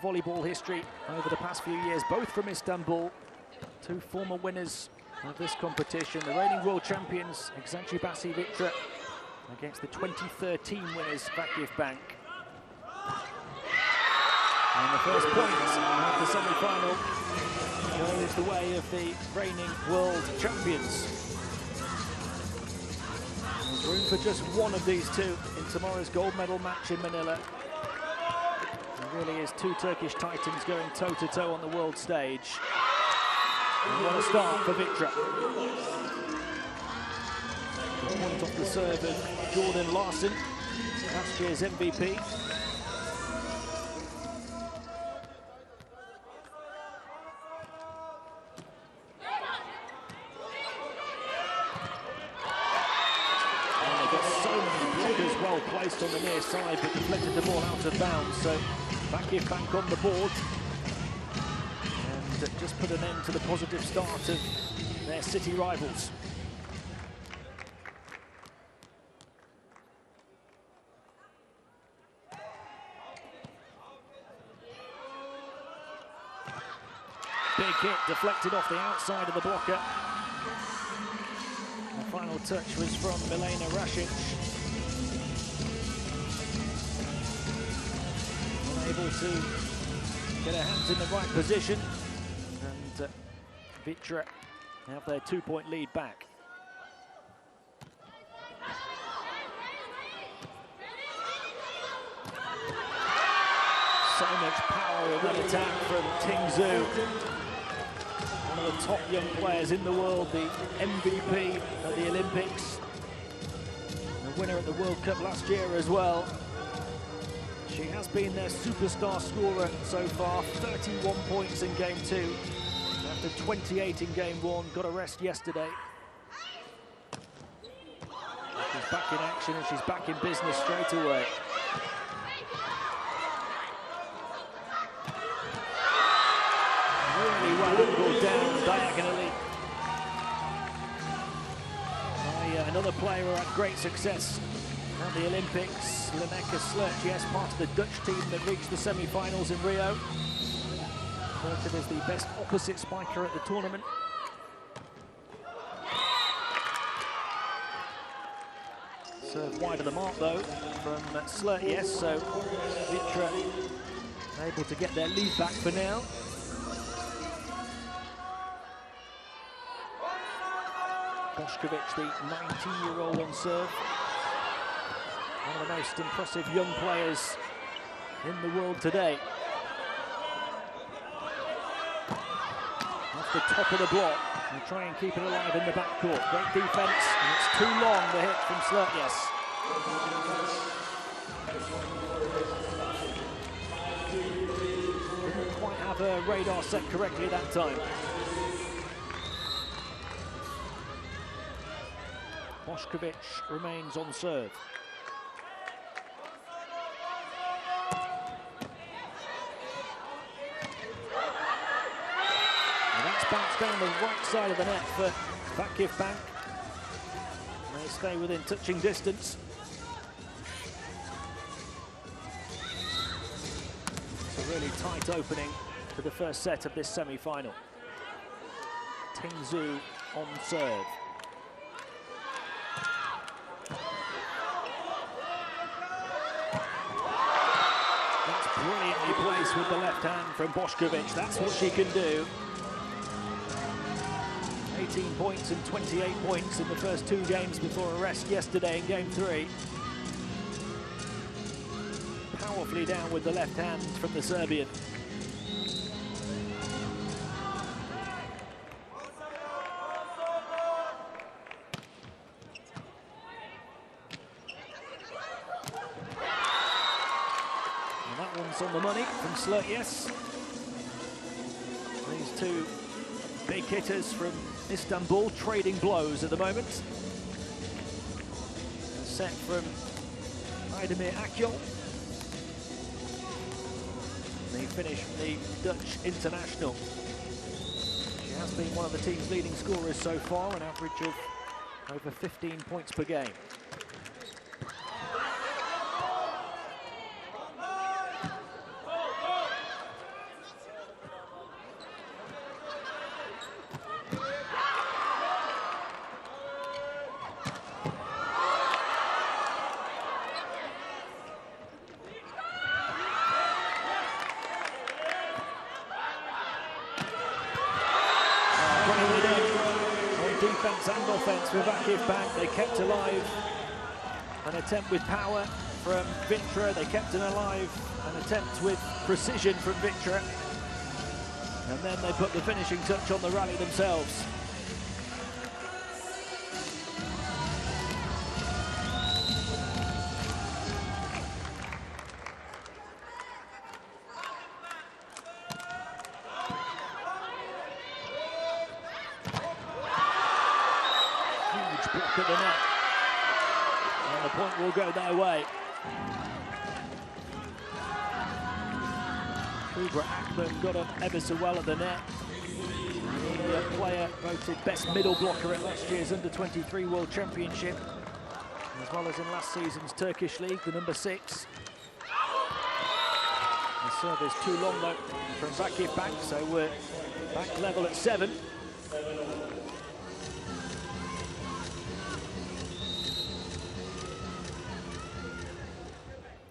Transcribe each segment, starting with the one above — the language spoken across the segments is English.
Volleyball history over the past few years, both from Istanbul. Two former winners of this competition, the reigning world champions Eczacibasi VitrA against the 2013 winners VakifBank. And the first point of the semi-final goes the way of the reigning world champions. There's room for just one of these two in tomorrow's gold medal match in Manila. It really is two Turkish titans going toe-to-toe on the world stage. And what a start for VitrA. The point off the serve of Jordan Larson, last year's MVP. And they got so many blockers well placed on the near side, but deflected the ball out of bounds. So VakifBank on the board. And just put an end to the positive start of their city rivals. Big hit deflected off the outside of the blocker. The final touch was from Milena Rasic. Unable to get her hands in the right position. And VitrA have their 2-point lead back. So much power in that attack from Tingzu. One of the top young players in the world, the MVP at the Olympics. The winner at the World Cup last year as well. She has been their superstar scorer so far, 31 points in game 2. After 28 in game 1, got a rest yesterday. She's back in action and she's back in business straight away. Really well angled down diagonally by another player who had great success at the Olympics, Eczacibasi, yes, part of the Dutch team that reached the semi-finals in Rio. Voted as the best opposite spiker at the tournament. Serve wide of the mark though from Eczacibasi, yes, so VitrA able to get their lead back for now. Bošković, the 19-year-old on serve. One of the most impressive young players in the world today. Off the top of the block, and try and keep it alive in the backcourt. Great defense, and it's too long, the hit from Eczacibasi. Didn't quite have her radar set correctly that time. Bošković remains on serve. And that's bounced down the right side of the net for VakifBank. They stay within touching distance. It's a really tight opening to the first set of this semi-final. Tingzu on serve. Brilliantly placed with the left hand from Bošković. That's what she can do. 18 points and 28 points in the first 2 games before a rest yesterday in game 3. Powerfully down with the left hand from the Serbian. That one's on the money from Eczacibasi. These two big hitters from Istanbul trading blows at the moment. A set from Aydemir Akyol. The finish from the Dutch international. She has been one of the team's leading scorers so far, an average of over 15 points per game. defence and offence for VakifBank. They kept alive an attempt with power from VitrA. They kept it alive an attempt with precision from VitrA. And then they put the finishing touch on the rally themselves. Huge block at the net. And the point will go their way. Kubra Akman got on ever so well at the net. The player voted best middle blocker at last year's Under-23 World Championship, as well as in last season's Turkish League, the number 6. The serve is too long though from VakifBank, so we're back level at 7.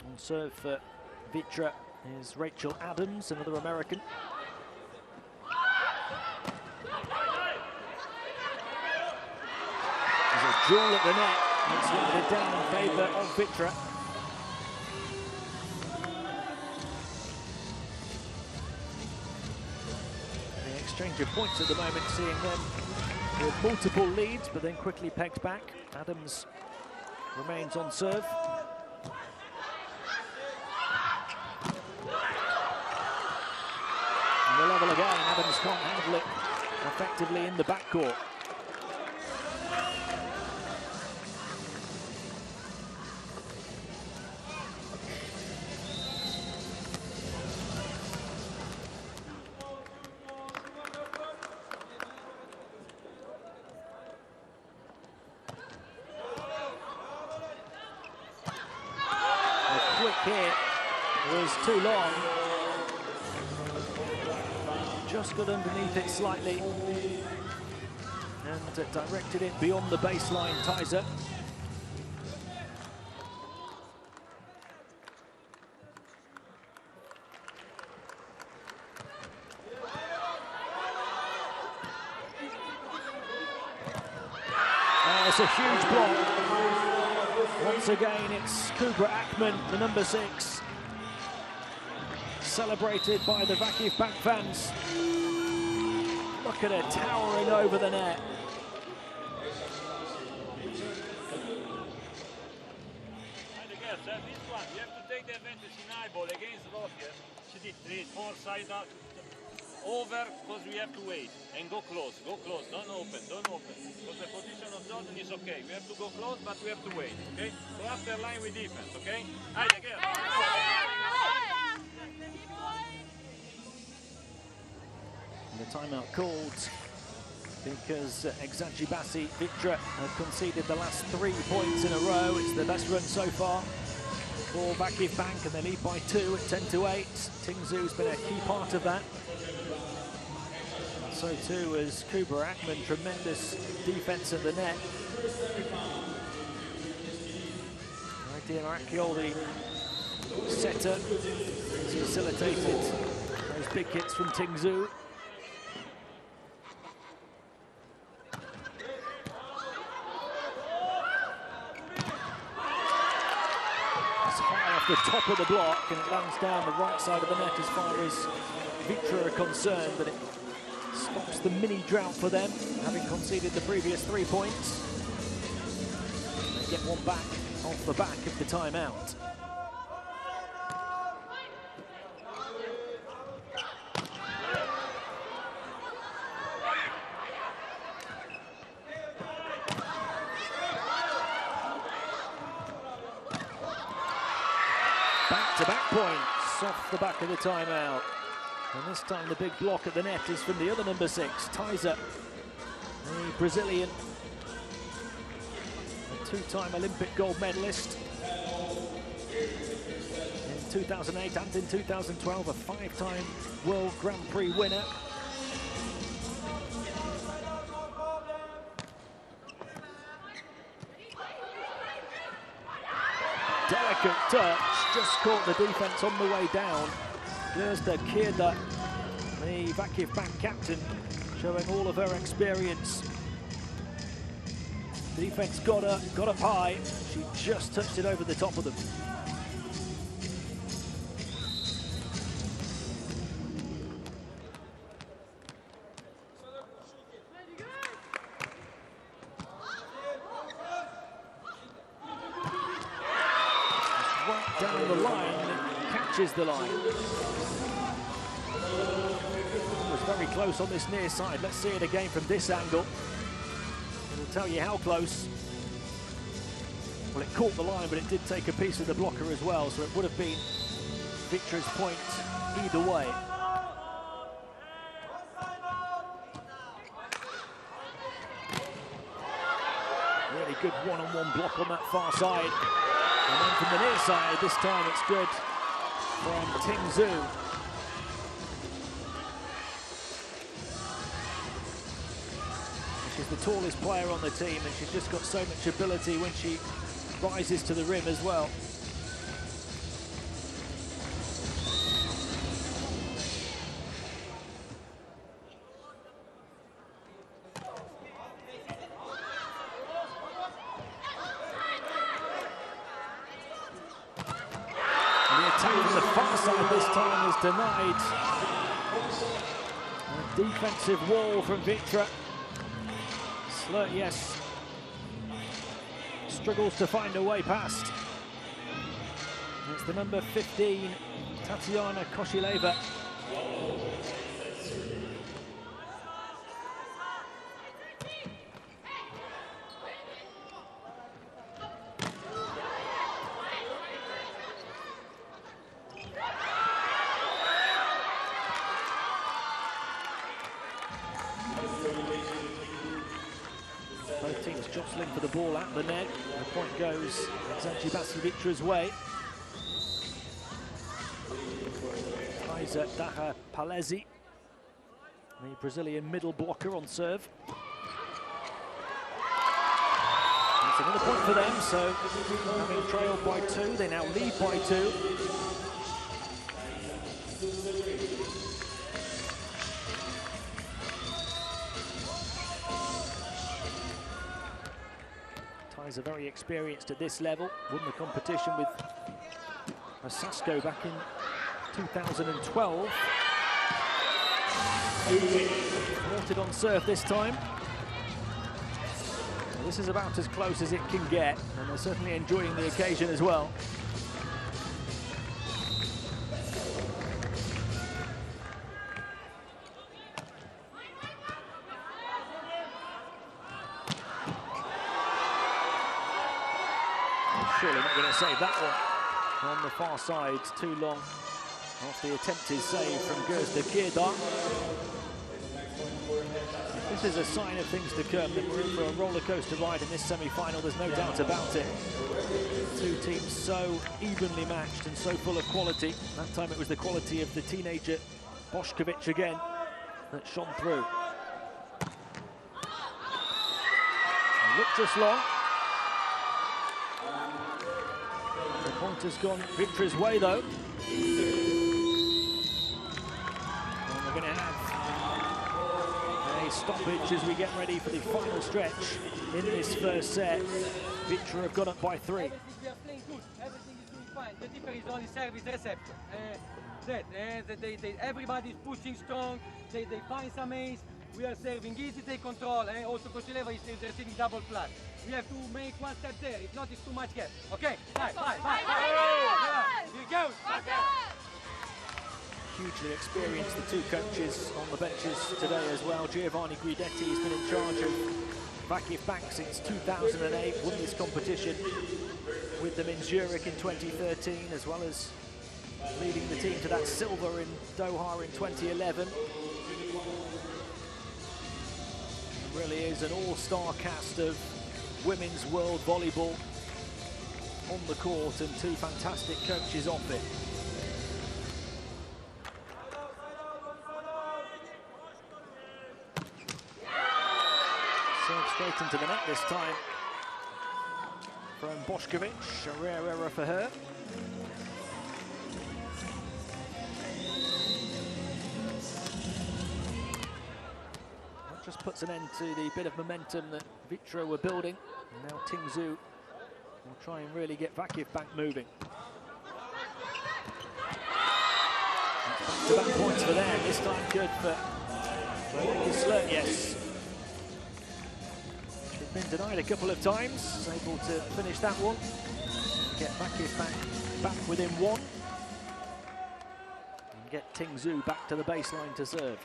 On serve for VitrA is Rachel Adams, another American. There's a duel at the net. It's limited down in favour of VitrA. The exchange of points at the moment, seeing them with multiple leads, but then quickly pegged back. Adams remains on serve. The level again, Adams can't handle it effectively in the backcourt. The quick hit was too long. Just got underneath it slightly and directed it beyond the baseline. Ties up. It's a huge block. Once again, it's Kubra Akman, the number 6. Celebrated by the VakifBank fans. Look at her towering over the net. This one, you have to take the advantage in eyeball against Rocket. She did 3, 4 side out, over, because we have to wait and go close, don't open. Because the position of Jordan is okay. We have to go close, but we have to wait, okay? So after line with defense, okay? The timeout called because Eczacibasi VitrA have conceded the last 3 points in a row. It's the best run so far for VakifBank, and they lead by 2 at 10-8. Tingzhu's been a key part of that. So too is Kubra Akman, tremendous defense at the net. Idea Rakiol, the setter, has facilitated those big hits from Tingzhu. The top of the block, and it lands down the right side of the net as far as VitrA are concerned, but it stops the mini drought for them, having conceded the previous 3 points. They get one back off the back of the timeout. Back-to-back points off the back of the timeout. And this time the big block at the net is from the other number 6, Tizer, the Brazilian, a 2-time Olympic gold medalist. In 2008 and in 2012, a 5-time World Grand Prix winner. Delicate touch, just caught the defense on the way down. Gözde Kirda, the VakifBank captain, showing all of her experience Defense got up high. She just touched it over the top of them. Right down the line, catches the line. Was very close on this near side. Let's see it again from this angle. It'll tell you how close. Well, it caught the line, but it did take a piece of the blocker as well, so it would have been VitrA's point either way. Really good one-on-one block on that far side. And then from the near side, this time it's good from Ting Zhu. She's the tallest player on the team, and she's just got so much ability when she rises to the rim as well. And the attack from the far side this time is denied. A defensive wall from VitrA. Yes, struggles to find a way past. It's the number 15, Tatiana Koshileva. Both teams jostling for the ball at the net. The point goes Eczacibasi VitrA's way. Kaiser Daha Palezi, the Brazilian middle blocker on serve. It's another point for them, so having trailed by 2, they now lead by 2. Are very experienced at this level, won the competition with Sasko back in 2012. Thwarted on serve this time. Well, this is about as close as it can get, and they're certainly enjoying the occasion as well. Surely not going to save that one on the far side too long off the attempted save from Gözde Kirdar. This is a sign of things to come, that we're in for a roller coaster ride in this semi-final, there's no doubt about it. Two teams so evenly matched and so full of quality. That time it was the quality of the teenager Bošković again that shone through. It looked just long. The point has gone VitrA's way though. And we're going to have a stoppage as we get ready for the final stretch in this first set. VitrA have gone up by 3. We are playing good, everything is doing fine. The difference is only service reception. Everybody is pushing strong, they find some ace. We are serving easy, take control. Also Koshileva is receiving double flush. We have to make one step there, if not it's too much gap. Okay, bye. Here goes. Hugely experienced, the two coaches on the benches today as well. Giovanni Guidetti has been in charge of VakifBank since 2008, won this competition with them in Zurich in 2013, as well as leading the team to that silver in Doha in 2011. It really is an all-star cast of women's world volleyball on the court, and two fantastic coaches off it. Serve straight into the net this time from Bošković. A rare error for her. Not just just puts an end to the bit of momentum that VitrA were building. And now Tingzhou will try and really get VakifBank moving. Back-to-back points for them, this time good for yes. She's been denied a couple of times, able to finish that one. Get VakifBank back within one. And get Tingzhou back to the baseline to serve.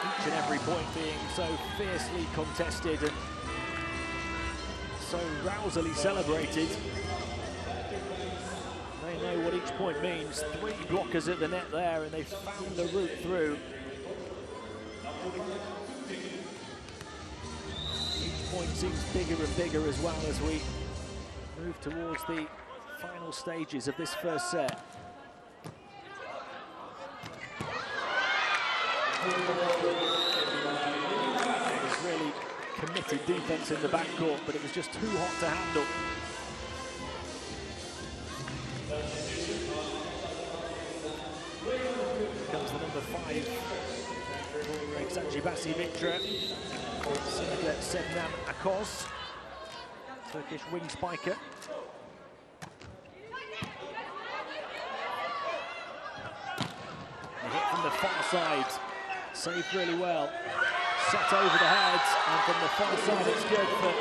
Each and every point being so fiercely contested and so rousily celebrated. They know what each point means. 3 blockers at the net there, and they found the route through. Each point seems bigger and bigger as well as we move towards the final stages of this first set. It was really committed defense in the backcourt, but it was just too hot to handle. Here comes the number 5 for Eczacibasi VitrA, Sebnem Akoz, Turkish wing spiker. A hit from the far side, saved really well. Set over the head, and from the far side it's good for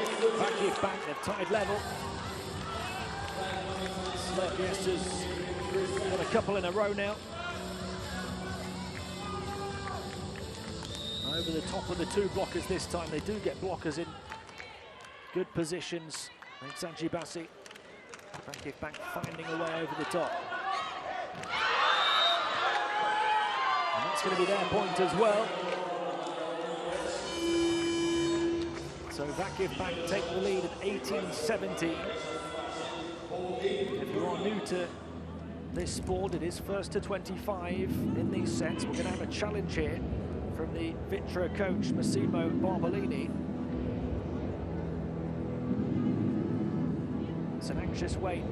VakifBank. They've tied level. Yes has got a couple in a row now. Over the top of the 2 blockers this time. They do get blockers in good positions. Eczacibasi, VakifBank finding a way over the top. And that's going to be their point as well. So VakifBank take the lead at 18-17. If you are new to this sport, it is first to 25 in these sets. We're going to have a challenge here from the VitrA coach, Massimo Barbolini. It's an anxious wait.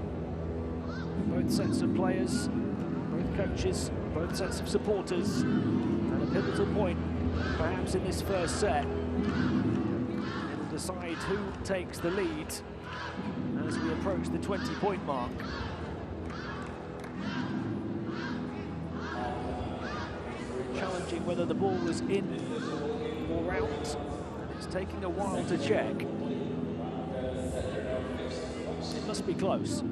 Both sets of players, both coaches, both sets of supporters, and a pivotal point, perhaps in this first set. It'll decide who takes the lead as we approach the 20-point mark. Challenging whether the ball was in or out, and it's taking a while to check. It must be close. It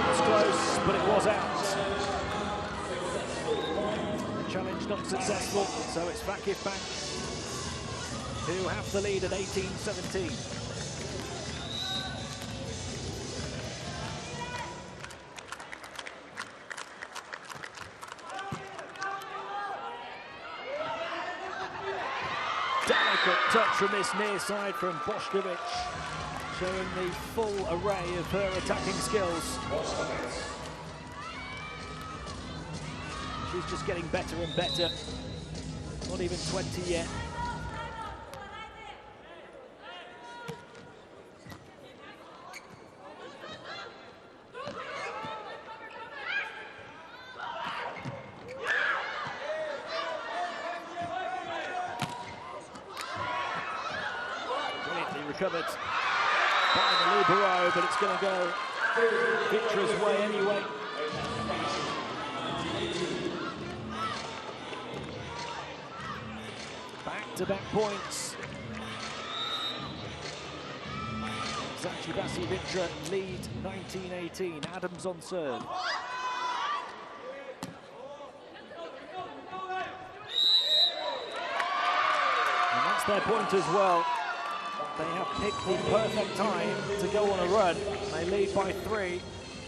was close, but it was out. The challenge not successful, so it's VakifBank who have the lead at 18-17. Delicate touch from this near side from Bošković, showing the full array of her attacking skills. She's just getting better and better. Not even 20 yet. Recovered by the libero, but it's going to go VitrA's way anyway. Back-to-back points. Eczacibasi VitrA lead 19-18. Adams on serve. And that's their point as well. They have picked the perfect time to go on a run. They lead by 3,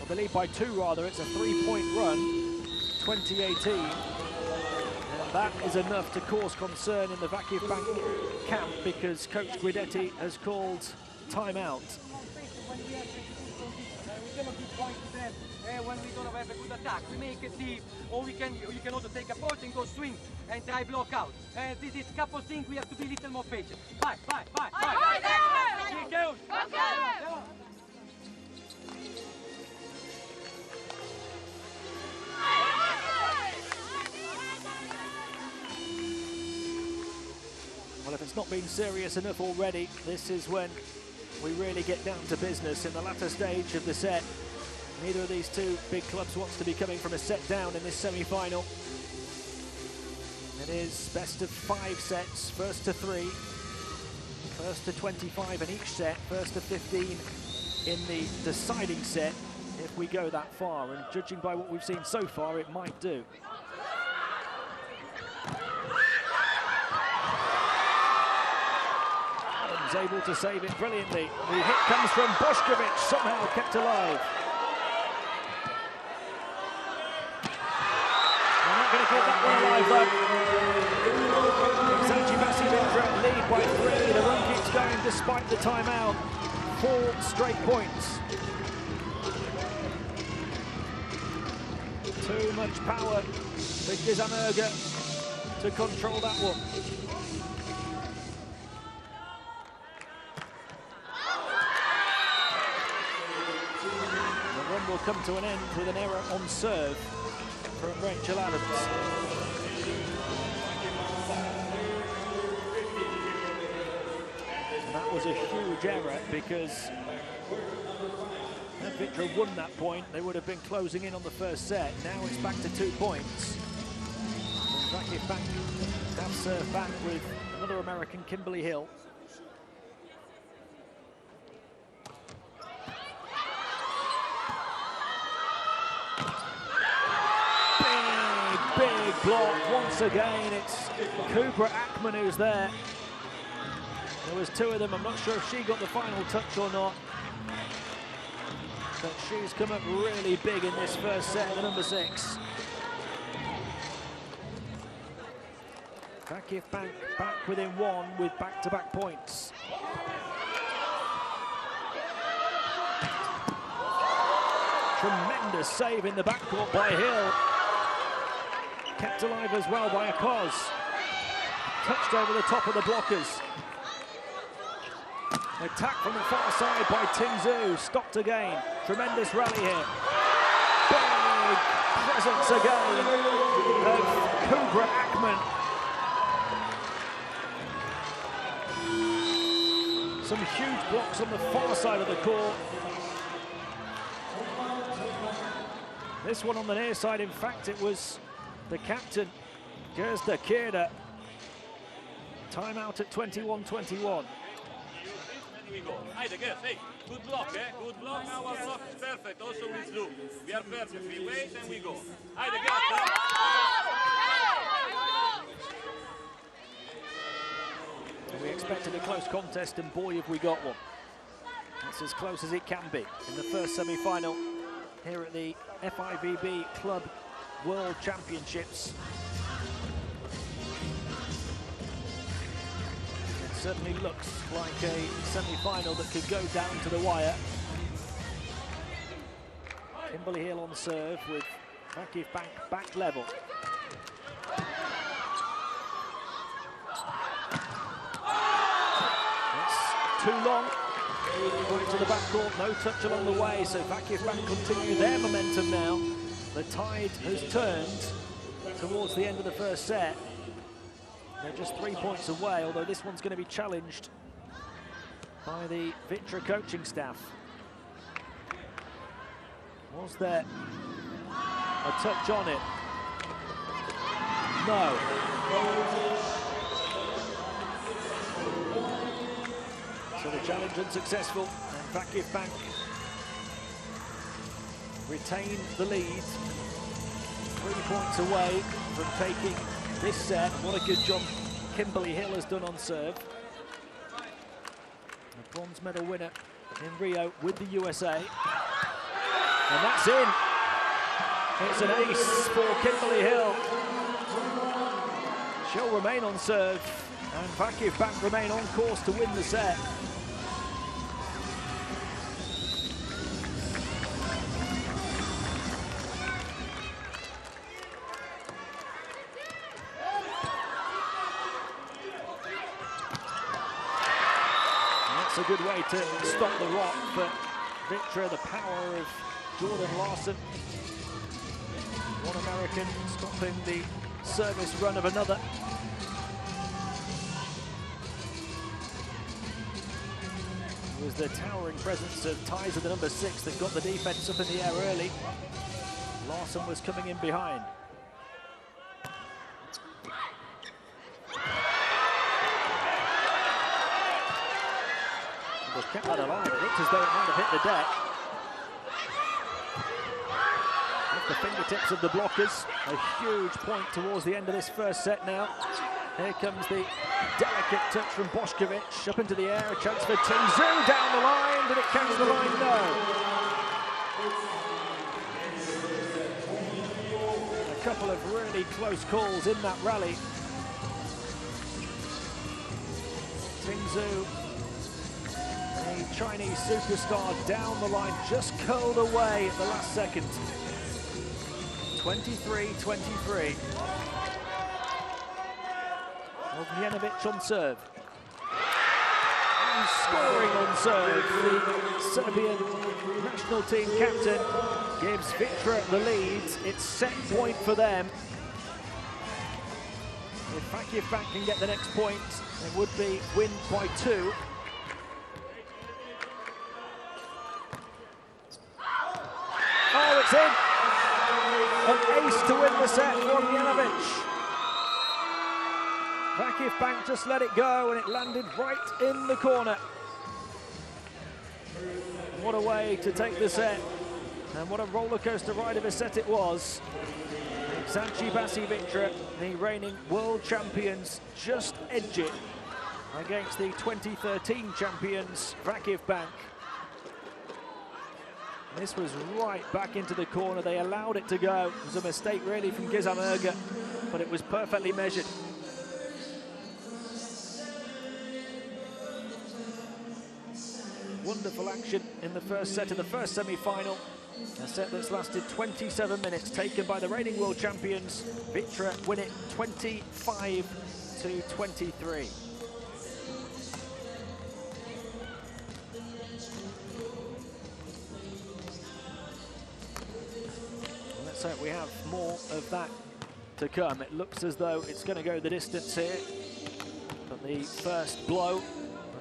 or they lead by 2 rather. It's a 3-point run, 20-18. And that is enough to cause concern in the VakifBank camp, because Coach Guidetti has called timeout. never give point to them when we don't have a good attack. We make it deep, or you can also take approach and go swing and try block out. And this is couple things we have to be a little more patient. Bye. Well, if it's not been serious enough already, this is when we really get down to business in the latter stage of the set. Neither of these two big clubs wants to be coming from a set down in this semi-final. It is best of 5 sets, first to 3, first to 25 in each set, first to 15 in the deciding set, if we go that far. And judging by what we've seen so far, it might do. Able to save it brilliantly. The hit comes from Bošković, somehow kept alive. They're not going to keep that one alive though. Eczacibasi VitrA lead by 3. The run keeps going despite the timeout. 4 straight points. Too much power for Gizamurga to control that one. Will come to an end with an error on serve from Rachel Adams. And that was a huge error because had VitrA won that point, they would have been closing in on the first set. Now it's back to 2 points. VakifBank have served back with another American, Kimberly Hill. Big block once again. It's Kubra Akman who's there. There was 2 of them. I'm not sure if she got the final touch or not, but she's come up really big in this first set, the number 6. VakifBank back within 1 with back-to-back points. Tremendous save in the backcourt by Hill. Kept alive as well by Akoz. Touched over the top of the blockers. Attack from the far side by Tingzu. Stopped again. Tremendous rally here. Big presence again of Kubra Akman. Some huge blocks on the far side of the court. This one on the near side, in fact, it was the captain, Gerda Kierda. Timeout at 21-21. We go. Haydi, guys, hey, good block, Good block. Now our block is perfect, also with Lou. We are perfect. We wait and we go. Haydi, guys. We expected a close contest, and boy, have we got one. It's as close as it can be in the first semi-final here at the FIVB Club World Championships. It certainly looks like a semi-final that could go down to the wire. Kimberly Hill on serve with VakifBank back level. It's too long. Going to the backcourt, no touch along the way, so VakifBank continue their momentum now. The tide has turned towards the end of the first set. They're just 3 points away, although this one's going to be challenged by the VitrA coaching staff. Was there a touch on it? No. So the challenge unsuccessful, and VakifBank retain the lead. 3 points away from taking this set. What a good job Kimberly Hill has done on serve. A bronze medal winner in Rio with the USA. And that's in. It's an ace for Kimberly Hill. She'll remain on serve, and VakifBank remain on course to win the set. that's a good way to stop the rock, but VitrA, the power of Jordan Larson. One American stopping the service run of another. It was the towering presence of Tizer, the number 6, that got the defense up in the air early. Larson was coming in behind. They've kept that alive. It looked as though it might have hit the deck. Off the fingertips of the blockers. A huge point towards the end of this first set now. Here comes the delicate touch from Bošković. Up into the air, a chance for Ting Zhu down the line. Did it catch the line? No. A couple of really close calls in that rally. Ting Zhu, the Chinese superstar, down the line, just curled away at the last second. 23-23. Ognjenović on serve. And scoring on serve. The Serbian national team captain gives VitrA the lead. It's set point for them. If VakifBank can get the next point, it would be win by 2. Oh, it's in! An ace to win the set for Ognjenović. VakifBank just let it go and it landed right in the corner. What a way to take the set, and what a roller coaster ride of a set it was. Eczacibasi VitrA, the reigning world champions, just edge it against the 2013 champions VakifBank. This was right back into the corner. They allowed it to go. It was a mistake really from Gizem Erge, but it was perfectly measured. Wonderful action in the first set of the first semi-final. A set that's lasted 27 minutes, taken by the reigning world champions. VitrA win it 25-23. Let's hope we have more of that to come. It looks as though it's going to go the distance here. But the first blow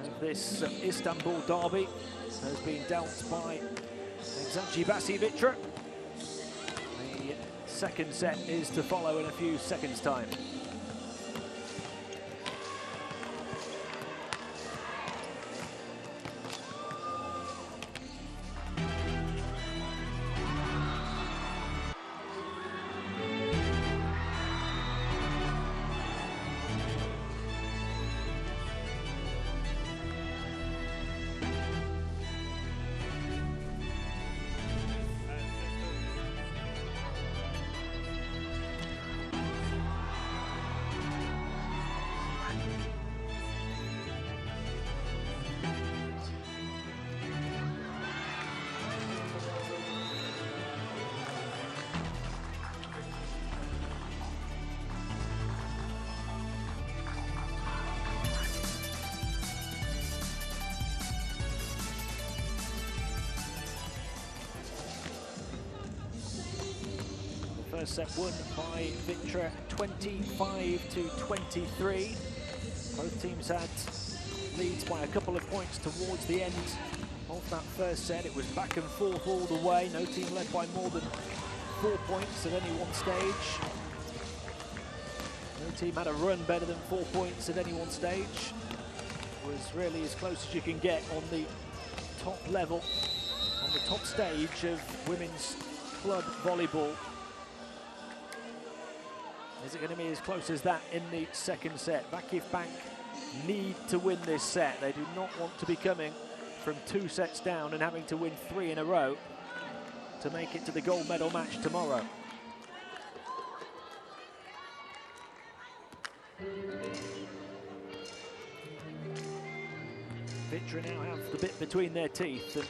of this Istanbul derby has been dealt by Eczacibasi VitrA. The second set is to follow in a few seconds' time. First set won by VitrA 25-23. Both teams had leads by a couple of points towards the end of that first set. It was back and forth all the way. No team led by more than 4 points at any one stage. No team had a run better than 4 points at any one stage. It was really as close as you can get on the top level, on the top stage of women's club volleyball. Is it going to be as close as that in the second set? VakifBank need to win this set. They do not want to be coming from 2 sets down and having to win 3 in a row to make it to the gold medal match tomorrow. VitrA now have the bit between their teeth, and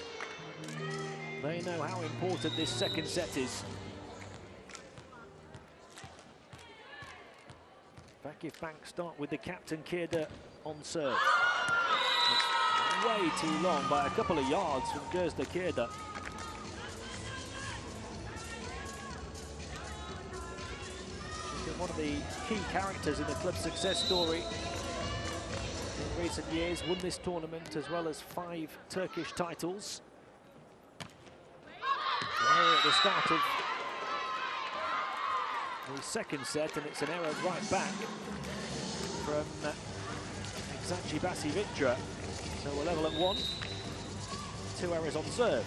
they know how important this second set is. VakifBank start with the captain Kirda on serve. It's way too long by a couple of yards from Gözdekirda. She's been one of the key characters in the club's success story in recent years, won this tournament as well as 5 Turkish titles. At the start of the second set, and it's an error right back from Eczacibasi VitrA. So we're level at 1. 2 errors on serve.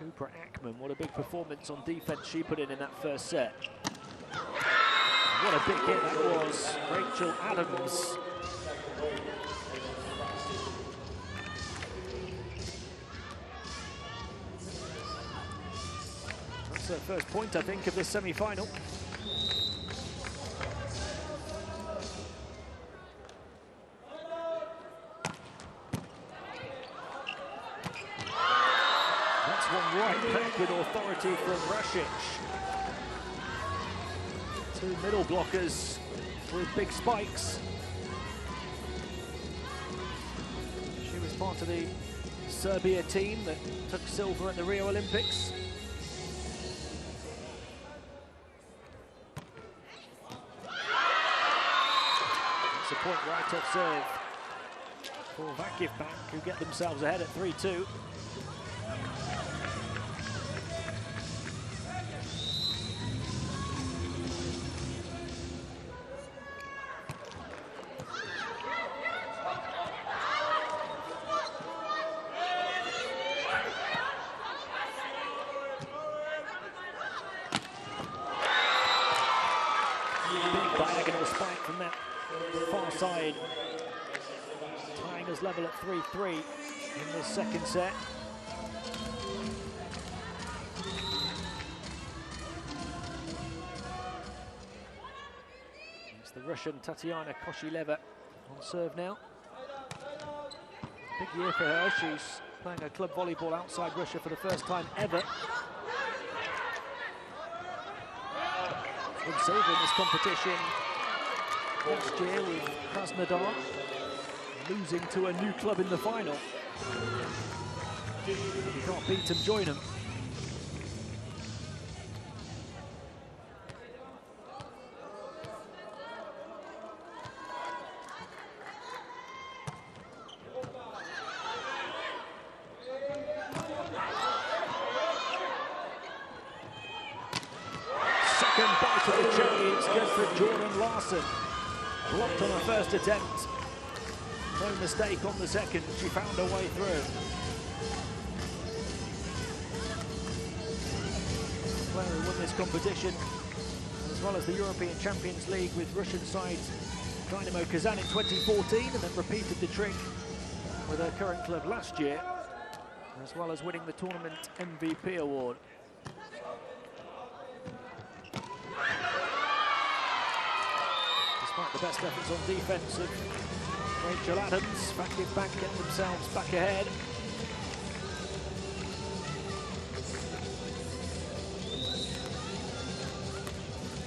Cooper Ackman, what a big performance on defense she put in that first set. What a big hit that was. Rachel Adams. That's her first point, I think, of this semi-final. That's one right back with authority from Rasic. 2 middle blockers with big spikes. She was part of the Serbia team that took silver at the Rio Olympics. It's a point right off serve for VakifBank, who get themselves ahead at 3-2. Diagonal spike from that far side, tying us level at 3-3 in this second set. It's the Russian Tatiana Koshileva on serve now. Big year for her. She's playing a club volleyball outside Russia for the first time ever. Been silver in this competition last year with Krasnodar, losing to a new club in the final. If you can't beat them, join them. Second bite of the cherry, it's good for Jordan Larson. Blocked on her first attempt. No mistake on the second, she found her way through. Player who won this competition, as well as the European Champions League with Russian side Dynamo Kazan in 2014, and then repeated the trick with her current club last year, as well as winning the tournament MVP award. Despite the best efforts on defense of Rachel Adams, VakifBank get themselves back ahead.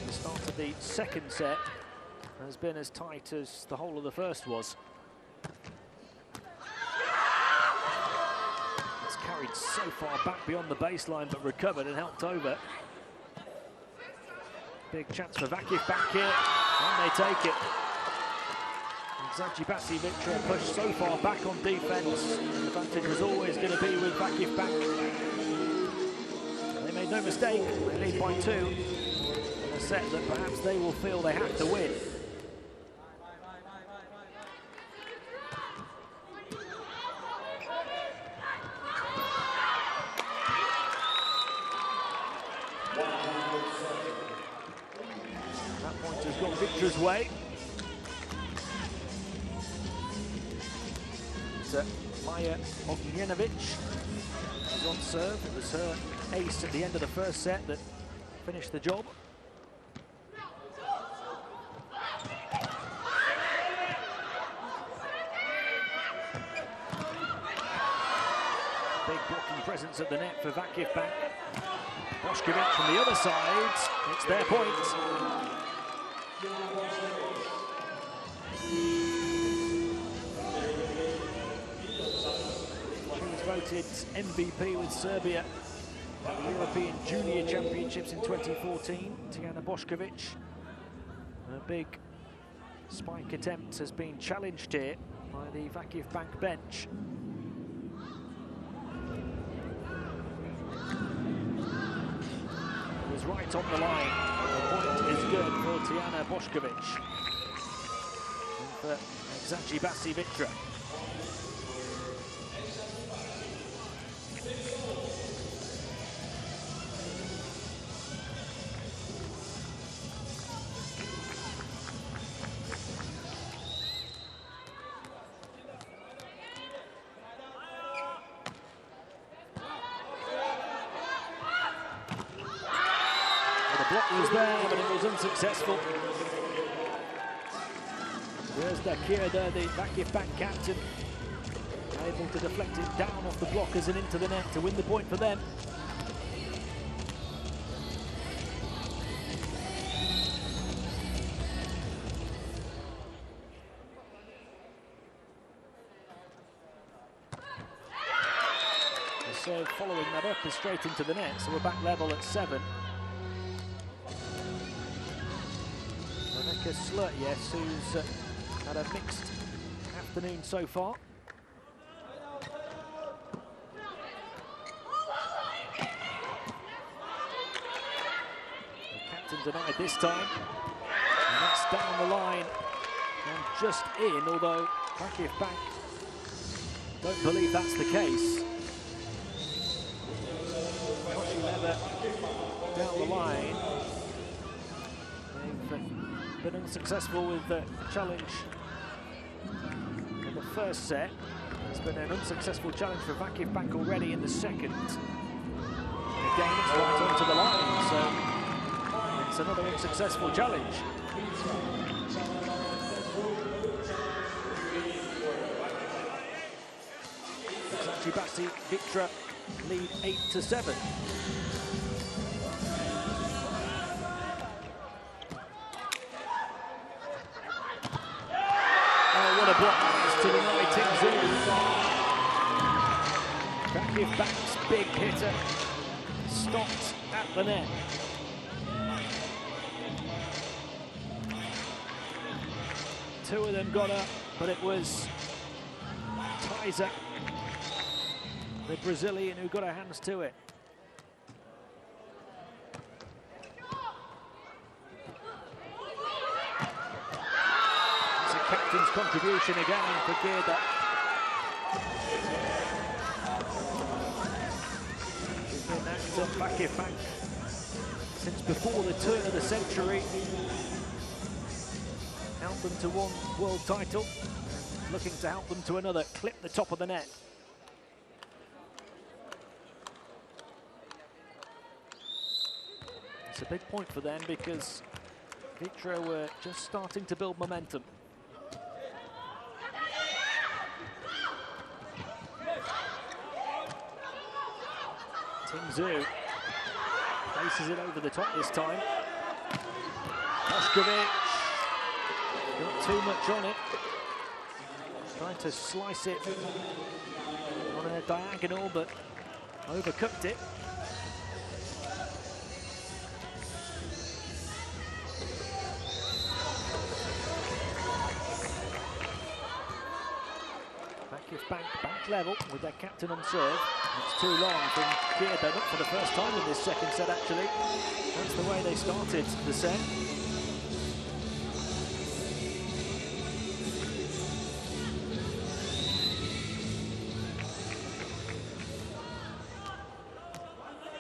The start of the second set has been as tight as the whole of the first was. It's carried so far back beyond the baseline, but recovered and helped over. Big chance for VakifBank here, and they take it. Eczacibasi VitrA pushed so far back on defence. The advantage was always going to be with VakifBank. They made no mistake, they lead by 2 in a set that perhaps they will feel they have to win. That point has gone VitrA's way. Maya Ognjenovic is on serve. It was her ace at the end of the first set that finished the job. Big blocking presence at the net for VakifBank. Bošković from the other side. It's their point. She was voted MVP with Serbia at the European Junior Championships in 2014. Tijana Bošković. Her big spike attempt has been challenged here by the VakifBank bench. It was right on the line. The point is good for Tijana Bošković. And for Eczacibasi VitrA. The block was there, but it was unsuccessful. There's Dakirda, the VakifBank captain, able to deflect it down off the blockers and into the net to win the point for them. The serve following that up is straight into the net, so we're back level at 7. Slurt, yes, who's had a mixed afternoon so far. The captain denied this time, and that's down the line and just in, although VakifBank don't believe that's the case. Much leather down the line. They've been unsuccessful with the challenge in the first set. It's been an unsuccessful challenge for VakifBank already in the second. And again, it's right onto the line, so it's another unsuccessful challenge. Eczacibasi VitrA lead 8-7. What a block to deny Tingzu. VakifBank's big hitter stopped at the net. Two of them got up, but it was Tizer, the Brazilian, who got her hands to it. Captain's contribution again for Girda. She's been active at VakifBank since before the turn of the century. Helped them to one world title, looking to help them to another, clip the top of the net. It's a big point for them because VitrA were just starting to build momentum. Tingzu places it over the top this time. Bošković, not too much on it. Trying to slice it on a diagonal, but overcooked it. VakifBank back level with their captain on serve. It's too long from Girda, not for the first time in this second set actually. That's the way they started the set.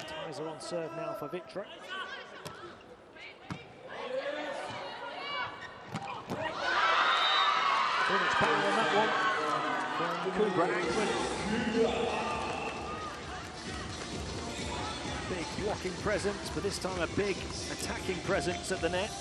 Tizer on serve now for VitrA. Too much power on that one. Big blocking presence, but this time a big attacking presence at the net.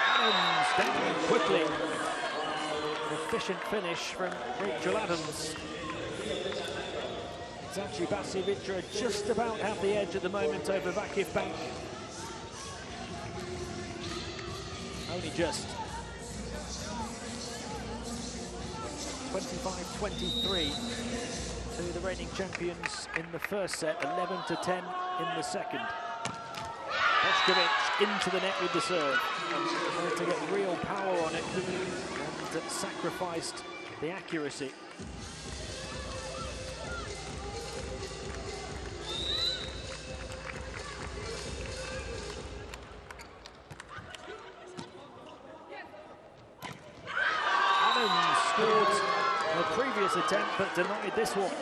Adams down quickly. The efficient finish from Rachel Adams. Eczacibasi VitrA just about have the edge at the moment over VakifBank. Only just. 25-23 to the reigning champions in the first set, 11-10 in the second. Bošković into the net with the serve. Wanted to get real power on it and sacrificed the accuracy. Adams scored a previous attempt but denied this one.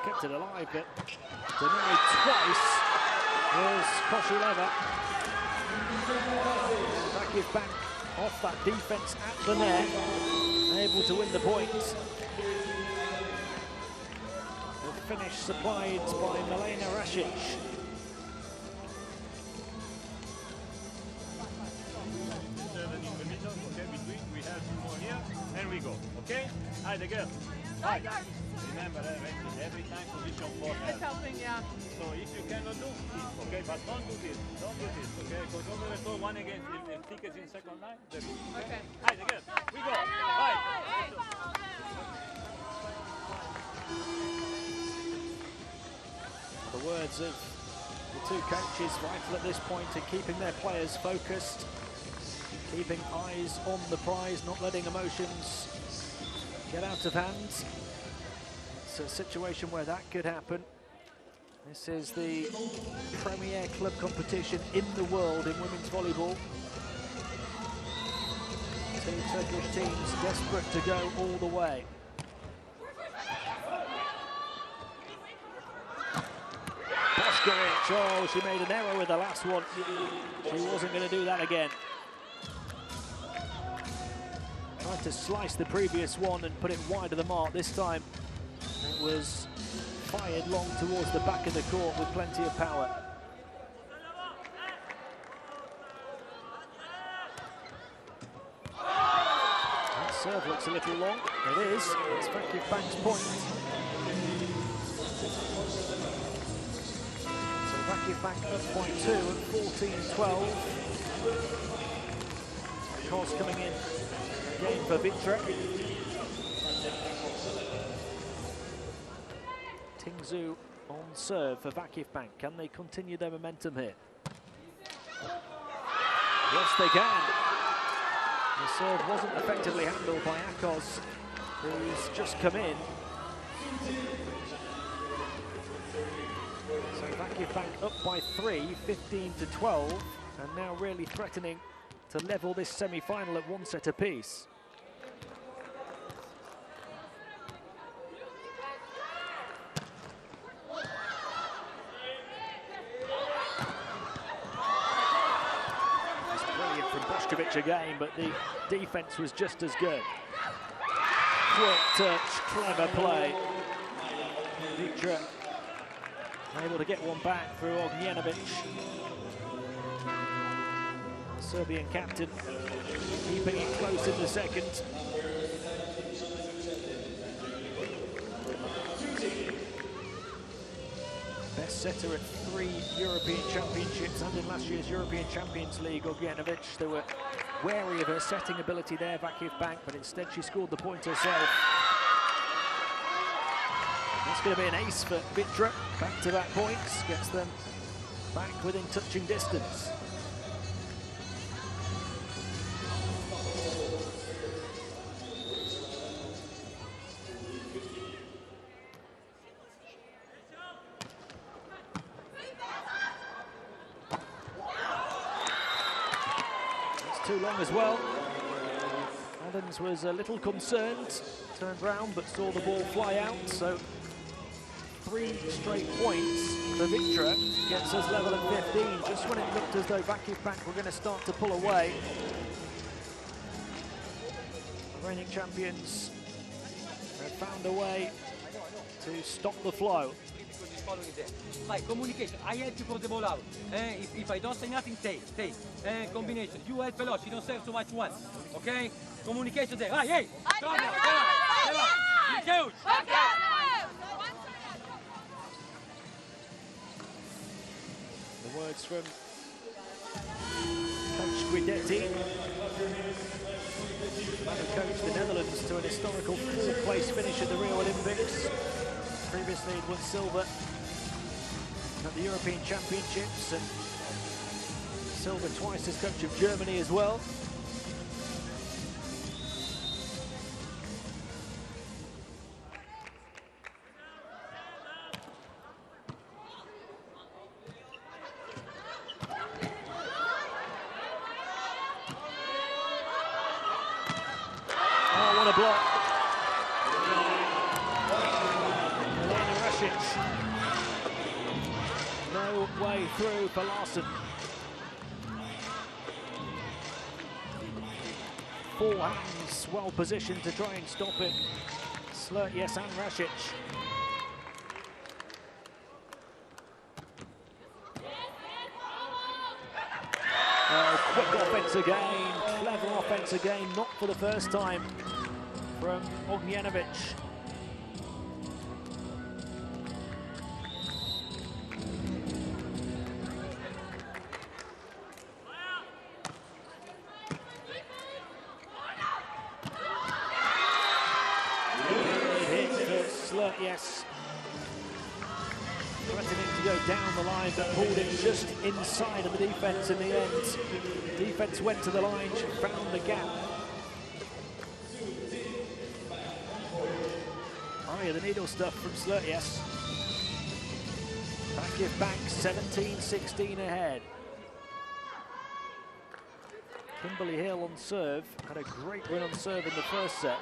Kept it alive, but denied twice was Koshileva. VakifBank off that defence at the net, able to win the point. The finish supplied by Milena Rasic. We have more here, and we go. Okay? Hi, the girl. Hi. Remember, every time position for her. It's helping, yeah. So if you cannot do it, okay, but don't do this, okay? Because over the floor, one against if tickets in second line, there is. Okay. Hi, the girl. We go. Hi. The words of the two coaches vital at this point in keeping their players focused, keeping eyes on the prize, not letting emotions get out of hand. It's a situation where that could happen. This is the premier club competition in the world in women's volleyball. Two Turkish teams desperate to go all the way. Bošković, oh, she made an error with the last one. She wasn't going to do that again. Tried to slice the previous one and put it wide of the mark. This time it was fired long towards the back of the court with plenty of power. That serve looks a little long. It is. It's VakifBank's point. So VakifBank up by 2 at 14-12. Kos coming in again for VitrA. Tingzu on serve for VakifBank. Can they continue their momentum here? Yes, they can. The serve wasn't effectively handled by Akos, who's just come in. So VakifBank up by 3, 15-12, and now really threatening to level this semi-final at 1 set apiece. Again, but the defense was just as good. Quick touch, clever play. VitrA able to get one back through Ognjenovic. Serbian captain keeping it close in the second. Best setter at 3 European Championships and in last year's European Champions League, Ognjenovic. They were wary of her setting ability there, VakifBank, but instead she scored the point herself. It's going to be an ace for VitrA. Back-to-back points, gets them back within touching distance. Too long as well. Adams was a little concerned, turned round but saw the ball fly out, so 3 straight points for VitrA gets us level at 15, just when it looked as though VakifBank were going to start to pull away. The reigning champions have found a way to stop the flow. Like communication, I help you for the ball out. If I don't say nothing, take. Combination, you help a lot, you don't serve so much once. Okay? Communication there. Hey! Come on! Huge! The words from Coach Guidetti, who coached the Netherlands to an historical 4th place finish at the Rio Olympics. Previously he'd won silver at the European Championships and silver twice as coach of Germany as well. Oh, what a block. No way through for Larsen. 4 hands well positioned to try and stop it. Slurtjes and Rasic. Quick offense again, clever offense again, not for the first time from Ognjenovic. Yes, threatening to go down the line, but pulled it just inside of the defence in the end. Defence went to the line, she found the gap. Eye the needle stuff from Slurtjes. VakifBank 17-16 ahead. Kimberly Hill on serve, had a great win on serve in the first set.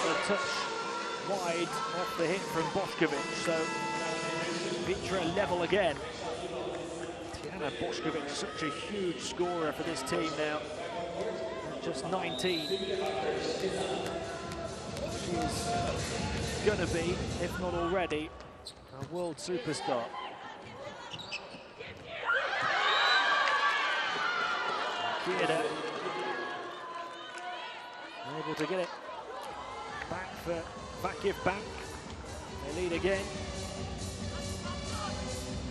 A touch wide off the hit from Bošković, so VitrA level again. Tijana Bošković, such a huge scorer for this team now, just 19. She's gonna be, if not already, a world superstar. Kieda able to get it back for VakifBank. They lead again.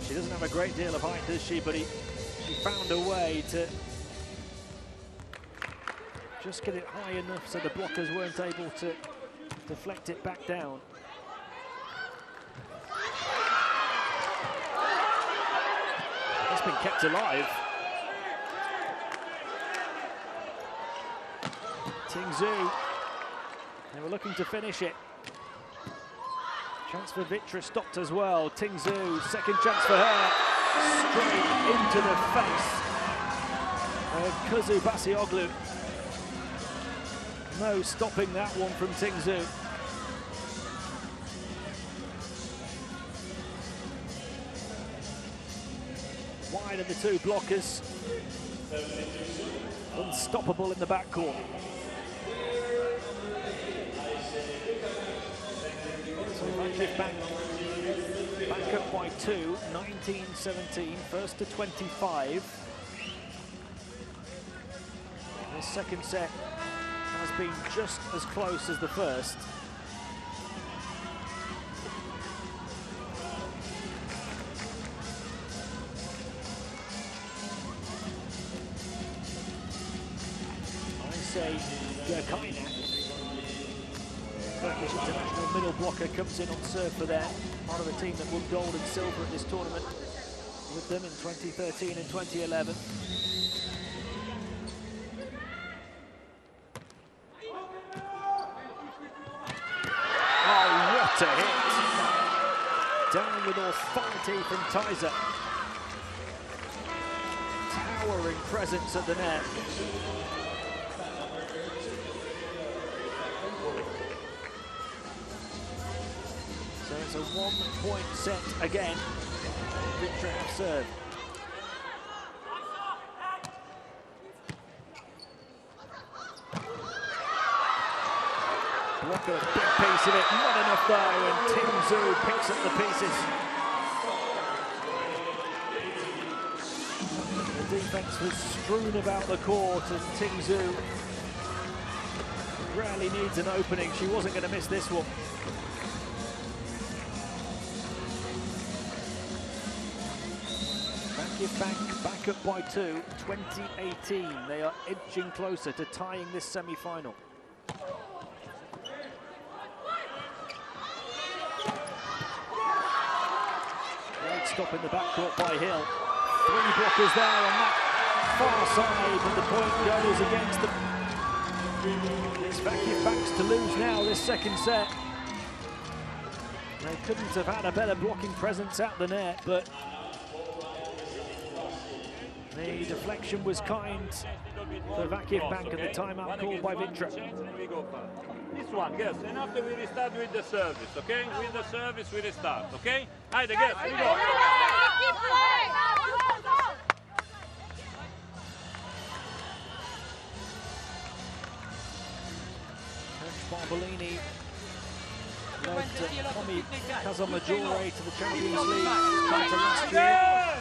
She doesn't have a great deal of height, does she? But she found a way to just get it high enough so the blockers weren't able to deflect it back down. It's been kept alive. Tingzhou. They were looking to finish it. Chance for VitrA stopped as well. Tingzhou, second chance for her. Straight into the face of Kuzu Basioglu. No stopping that one from Tingzhou. Wide of the two blockers. Unstoppable in the backcourt. VakifBank back up by 2, 19-17, first to 25. The second set has been just as close as the first. I say Gerkaina. Turkish international middle blocker comes in on serve for them. Part of the team that won gold and silver at this tournament with them in 2013 and 2011. Oh, what a hit! Down with authority from Teiser. Towering presence at the net. a 1-point set again. VitrA have served. Block a big piece of it, not enough though, and Tingzu picks up the pieces. The defense was strewn about the court, and Tingzu rarely needs an opening. She wasn't going to miss this one. VakifBank back up by 2, 2018. They are edging closer to tying this semi-final. Great stop in the backcourt by Hill. 3 blockers there on that far side, and the point goes against them. It's VakifBank's to lose now this second set. They couldn't have had a better blocking presence at the net, but the deflection was kind for VakifBank at the timeout called by VitrA. This one, yes, and after we restart with the service, okay? With the service we restart, okay? Hi, the guys, we go. Barbolini led Tommy Casamaggiore to the Champions League title last year.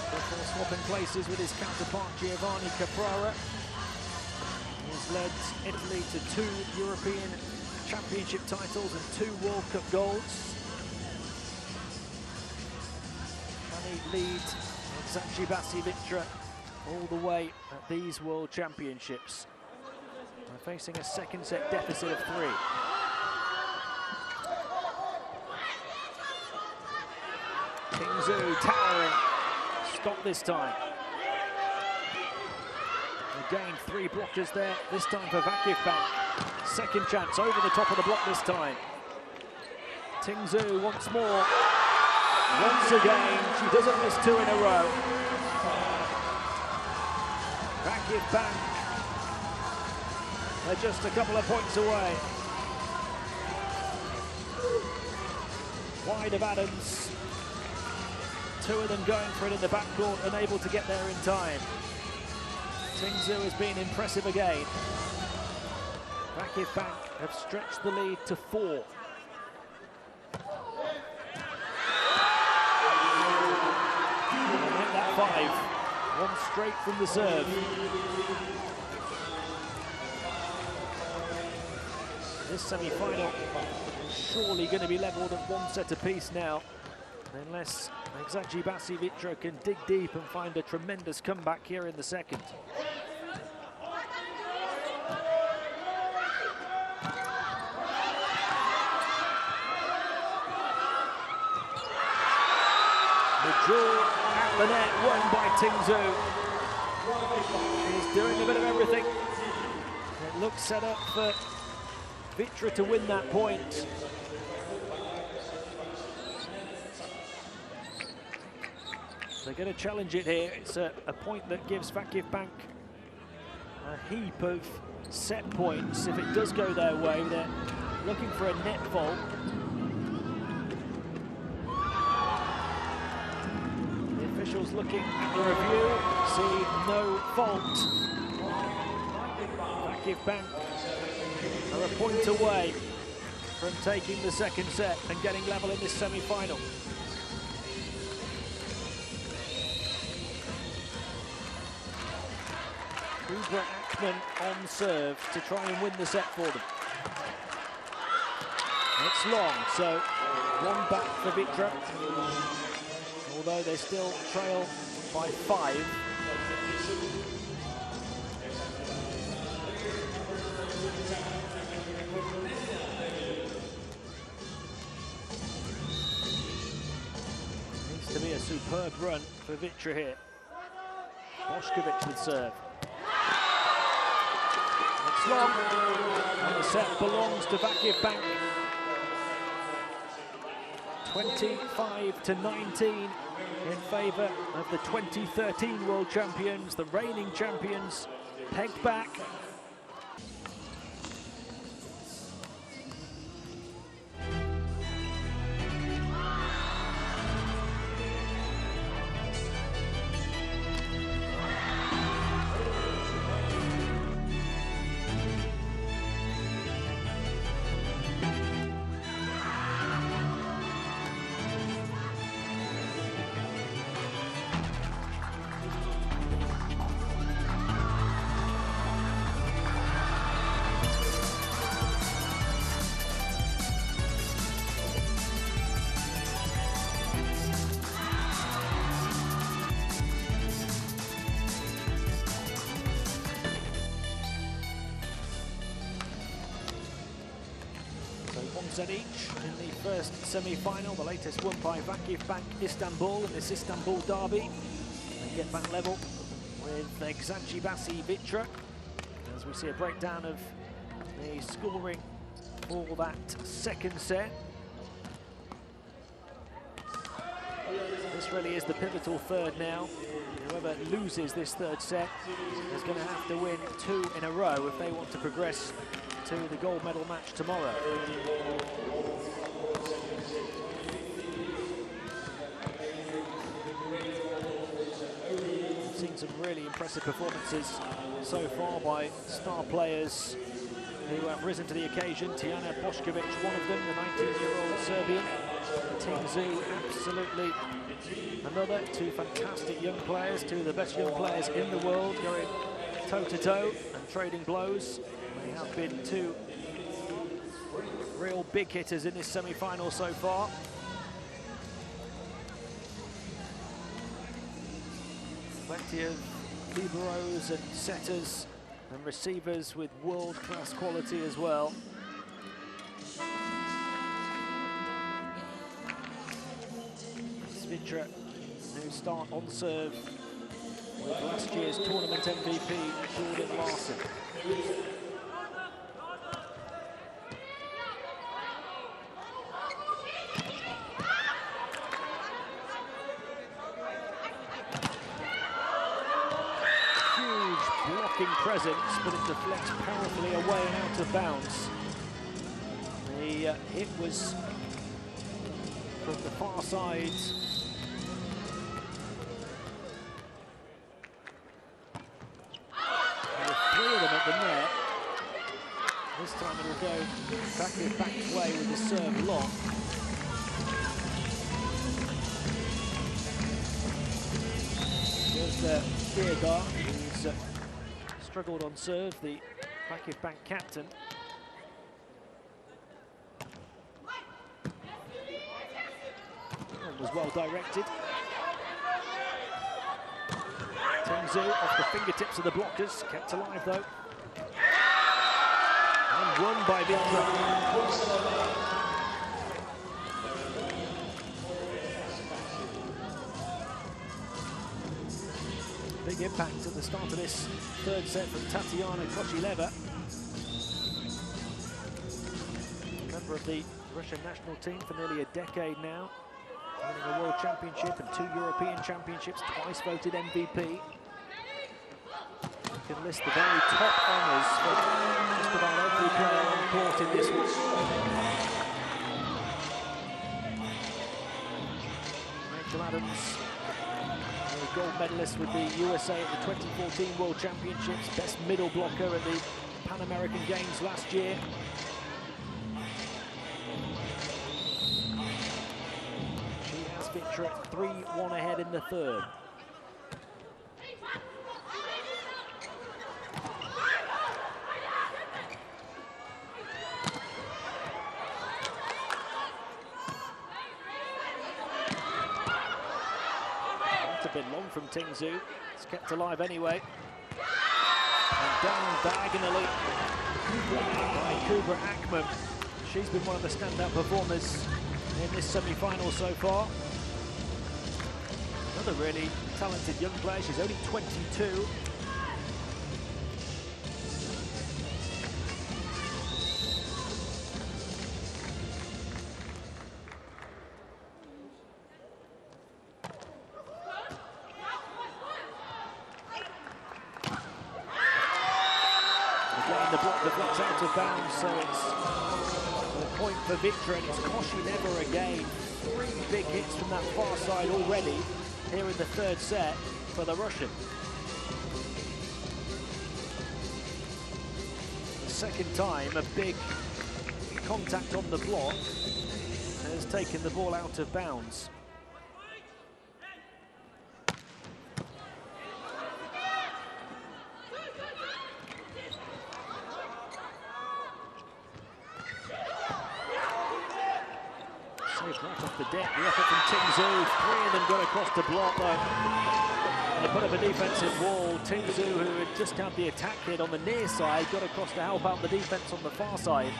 Before swapping places with his counterpart Giovanni Caprara. He's led Italy to 2 European Championship titles and 2 World Cup golds. Can he lead Eczacibasi VitrA all the way at these World Championships? They're facing a second set deficit of 3. Tingzu towering. Stop this time. Again, 3 blockers there, this time for VakifBank. Second chance, over the top of the block this time. Tingzu once more. Once again, she doesn't miss 2 in a row. VakifBank, they're just a couple of points away. Wide of Adams. 2 of them going for it in the backcourt, unable to get there in time. Tingzu has been impressive again. VakifBank have stretched the lead to 4. They'll make that 5. 1 straight from the serve. This semi-final is surely going to be levelled at 1 set apiece now, unless Eczacibasi VitrA can dig deep and find a tremendous comeback here in the second. The draw at the net, won by Tingzu. She's doing a bit of everything. It looks set up for VitrA to win that point. They're going to challenge it here. It's a point that gives VakifBank a heap of set points. If it does go their way, they're looking for a net fault. The officials looking at the review, see no fault. VakifBank are a point away from taking the second set and getting level in this semi-final. Kubra Akman on serve to try and win the set for them. It's long, so 1 back for VitrA, although they still trail by 5. Needs to be a superb run for VitrA here. Bošković with serve. It's long, and the set belongs to VakifBank. 25-19 in favour of the 2013 World Champions, the reigning champions, pegged back. set each in the first semi-final, the latest won by VakifBank Istanbul in this Istanbul derby. They get back level with Eczacibasi VitrA as we see a breakdown of the scoring for that second set. This really is the pivotal third now. Whoever loses this third set is going to have to win 2 in a row if they want to progress to the gold medal match tomorrow. We've seen some really impressive performances so far by star players who have risen to the occasion. Tijana Bošković, one of them, the 19-year-old Serbian. Tingzu, absolutely another. 2 fantastic young players, 2 of the best young players in the world, going toe-to-toe and trading blows. They have been 2 real big hitters in this semi-final so far. Plenty of liberos and setters and receivers with world-class quality as well. VitrA, who start on serve with last year's tournament MVP, Jordan Larson. Huge blocking presence, but it deflects powerfully away and out of bounds. The hit was from the far side. This time it'll go VakifBank's way with the serve long. There's Diagar, who's struggled on serve, the VakifBank captain. That was well directed. Tingzu off the fingertips of the blockers, kept alive though. And won by VitrA. Big impact at the start of this third set from Tatiana Koshileva. Member of the Russian national team for nearly a decade now. Winning a World Championship and 2 European Championships, twice voted MVP. You can list the very top honours for just about every player on court in this one. Rachel Adams, a gold medalist with the USA at the 2014 World Championships, best middle blocker at the Pan American Games last year. She has VitrA 3-1 ahead in the third. A bit long from Tingzu. It's kept alive anyway. And down diagonally by Kubra Akman. She's been one of the standout performers in this semi-final so far. Another really talented young player. She's only 22. The block's out of bounds, so it's a point for VitrA, and it's Koshileva again. 3 big hits from that far side already here in the third set for the Russian. The second time a big contact on the block has taken the ball out of bounds. Saved right off the deck, the effort from Tingzu. 3 of them got across the block though. And they put up a defensive wall. Tingzu, who had just had the attack hit on the near side, got across to help out the defense on the far side.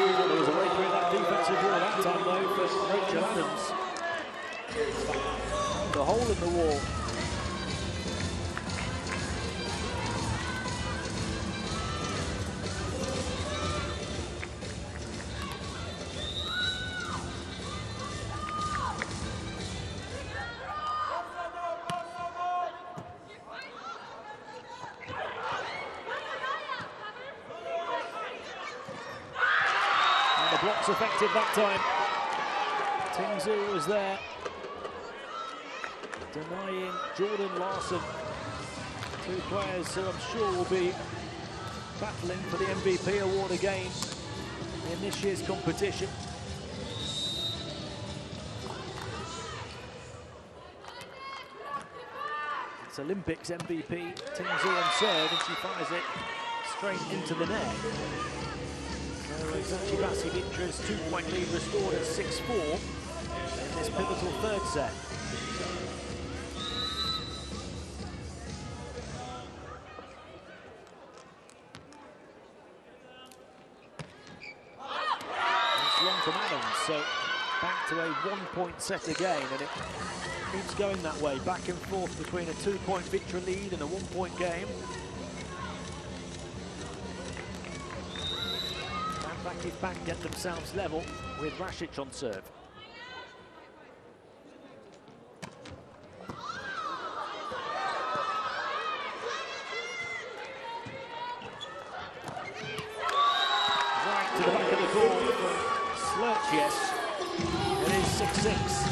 There was a way through that defensive wall that time, though, for Rachel Adams. The hole in the wall. Blocks effective that time. Tingzu was there, denying Jordan Larson. Two players who I'm sure will be battling for the MVP award again in this year's competition. It's Olympics MVP, Tingzu on serve, and she fires it straight into the net. Eczacibasi VitrA's two-point lead restored at 6-4 in this pivotal third set. It's long from Adams, so back to a one-point set again, and it keeps going that way, back and forth between a two-point VitrA lead and a one-point game. VakifBank get themselves level with Rasic on serve. Right to the back of the court. Slurch, yes. It is 6-6.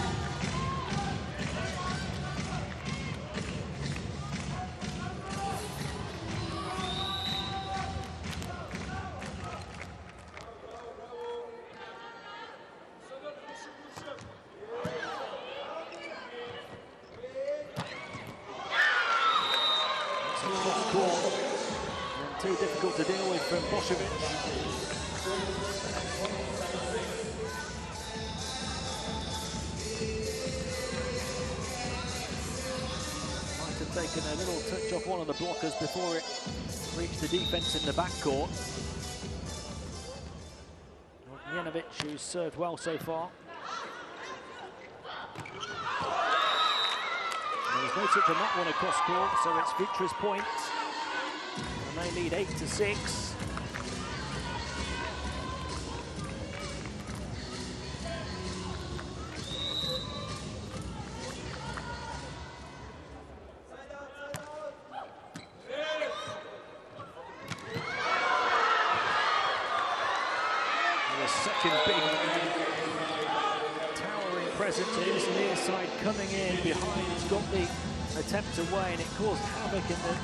Too difficult to deal with from Bošović. Might have taken a little touch off one of the blockers before it reached the defence in the backcourt. Jenovic, who's served well so far. There's no touch on that one across court, so it's VitrA's point. And they lead 8-6. The second big towering presence is near side coming in behind. He's got the attempt away, and it caused havoc in the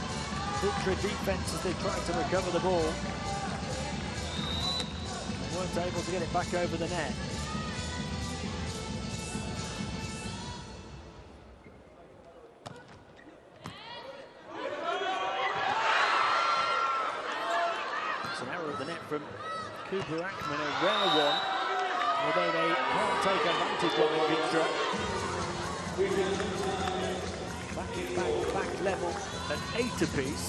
VitrA defense as they tried to recover the ball. They weren't able to get it back over the net. It's an error at the net from Cooper Ackman, a rare one, although they can't take advantage of it, VitrA. Back level at 8 apiece.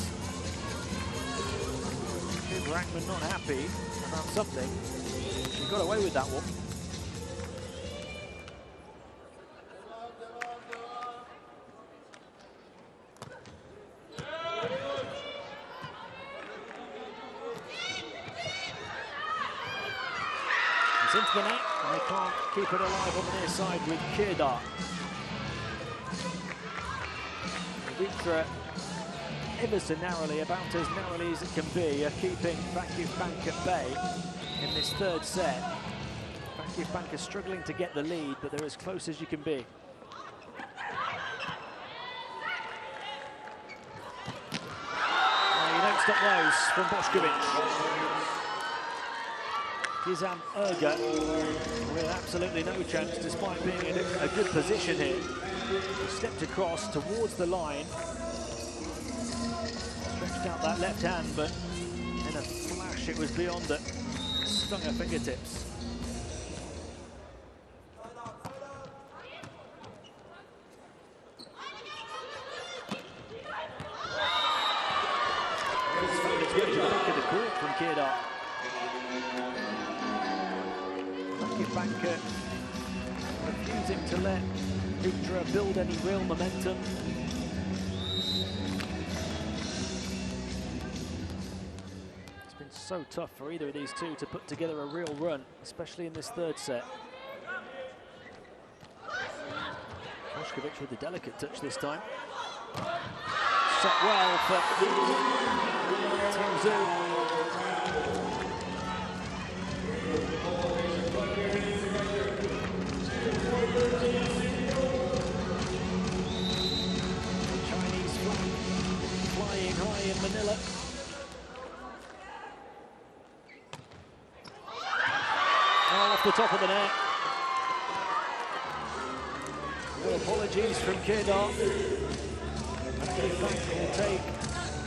Cooper Ackman not happy about something. She got away with that one. It's into the net, and they can't keep it alive on the near side with Kirdar. VitrA ever so narrowly, about as narrowly as it can be, are keeping VakifBank at bay in this third set. VakifBank is struggling to get the lead, but they're as close as you can be. You don't stop those from Bošović. Gizem Erga with absolutely no chance, despite being in a good position here. He stepped across towards the line, stretched out that left hand, but in a flash it was beyond it, stung her fingertips. It's going to the back of the court from Kirdar. VakifBank refusing to let VitrA build any real momentum. It's been so tough for either of these two to put together a real run, especially in this third set. Koshkovic with the delicate touch this time. Set well for Tingzhou. Chinese flag flying high in Manila. Oh, off the top of the net. No apologies from Kedar. VakifBank will take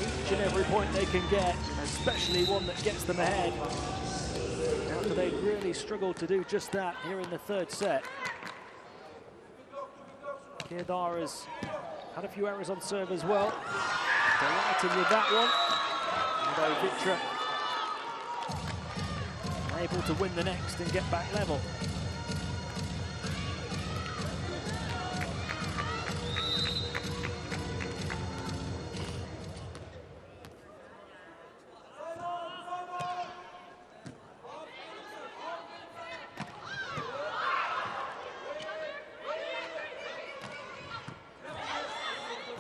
each and every point they can get, especially one that gets them ahead. After they really struggled to do just that here in the third set. Kedar has had a few errors on serve as well. Delighted with that one. Although VitrA able to win the next and get back level.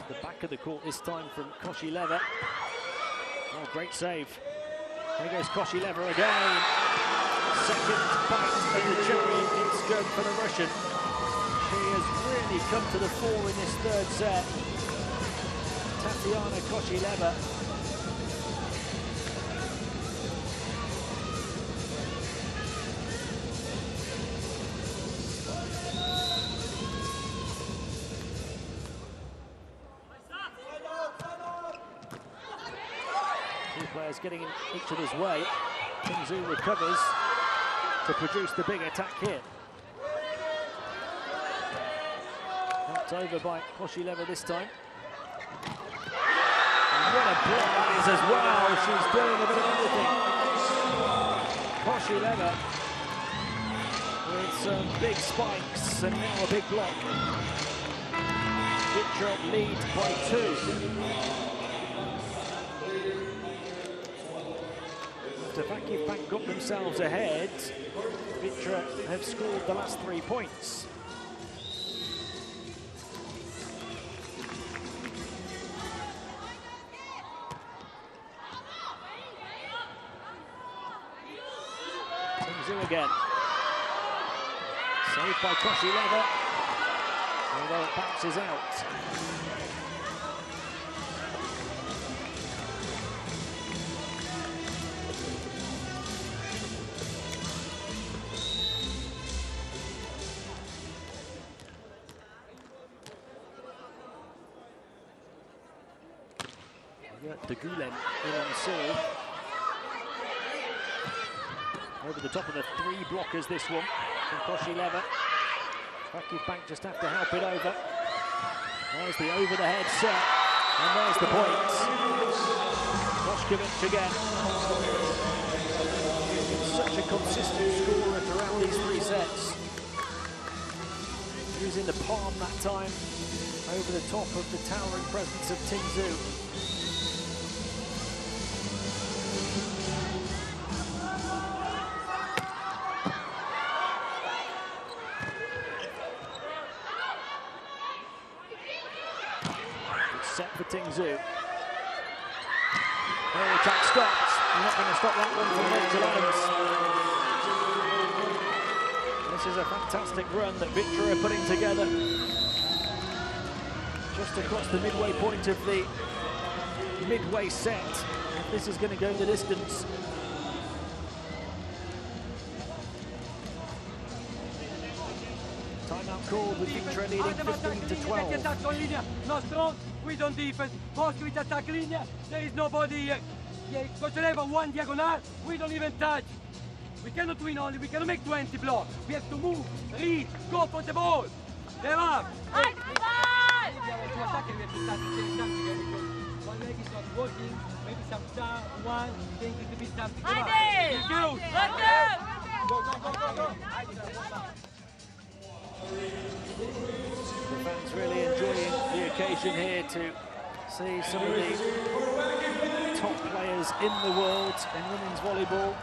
The back of the court this time from Koshileva. Oh, great save. There goes Koshileva again. Second bite at the cherry. It's good for the Russian. She has really come to the fore in this third set. Tatiana Koshileva. Two players getting in each other's way. Tingzhou recovers to produce the big attack here. Knocked over by Koshileva this time. And what a block that is as well. She's doing a bit of everything. Koshileva with some big spikes and now a big block. VitrA leads by 2. VakifBank got themselves ahead. VitrA have scored the last 3 points. Tingzhou again. Saved by Koshileva, although it bounces out. De Gulen in on serve. Over the top of the 3 blockers, this one from Koshileva. VakifBank just have to help it over. There's the over-the-head set, and there's the point. Koshkovic again. Such a consistent scorer throughout these 3 sets. Using the palm that time over the top of the towering presence of Tingzhou. Set for Tingzhou. Oh, attack stopped. You're not going to stop that one from late to lines. This is a fantastic run that VitrA are putting together. Just across the midway point of the midway set. This is going to go the distance. Timeout called with VitrA leading 15-12. No strong, we don't defense. Koshkovic attack linea, there is nobody here. Koshileva one diagonal, we don't even touch. We cannot win only, we cannot make 20 blocks. We have to move, read, go for the ball. There are. Hey, We have to attack and we have to start to say something because one leg is not working, maybe some star, one, think it will be something. Haydi! Go, Bakın! go, go, go, go. The fans really enjoying the occasion here to see some of the top players in the world in women's volleyball.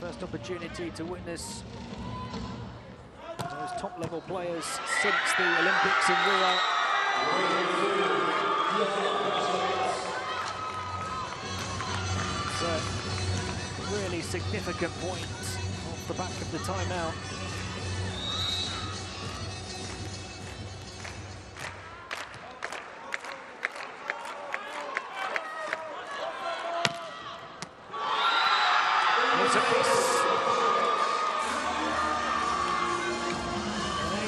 First opportunity to witness those top-level players since the Olympics in Rio. It's a really significant point off the back of the timeout. It's an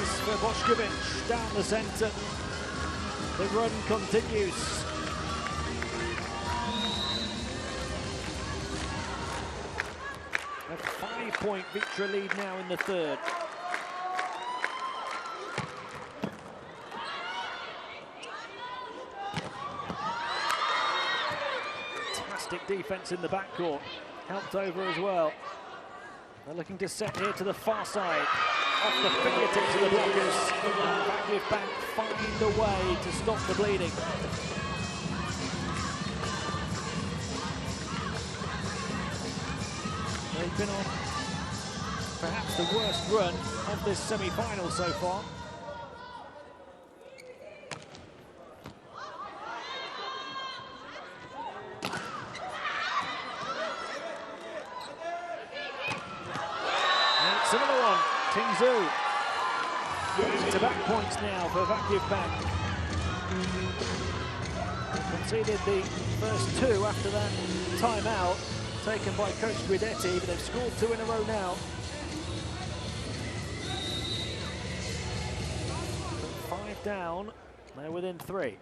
ace for Bošković down the centre. The run continues. A 5-point VitrA lead now in the third. Fantastic defence in the backcourt. Helped over as well. They're looking to set here to the far side. Off the fingertips of the blockers. VakifBank find a way to stop the bleeding. They've been on perhaps the worst run of this semi-final so far. Similar one, Tingzu. Back-to-back points now for VakifBank. Conceded the first two after that timeout taken by Coach Guidetti, but they've scored 2 in a row now. 5 down, they're within 3.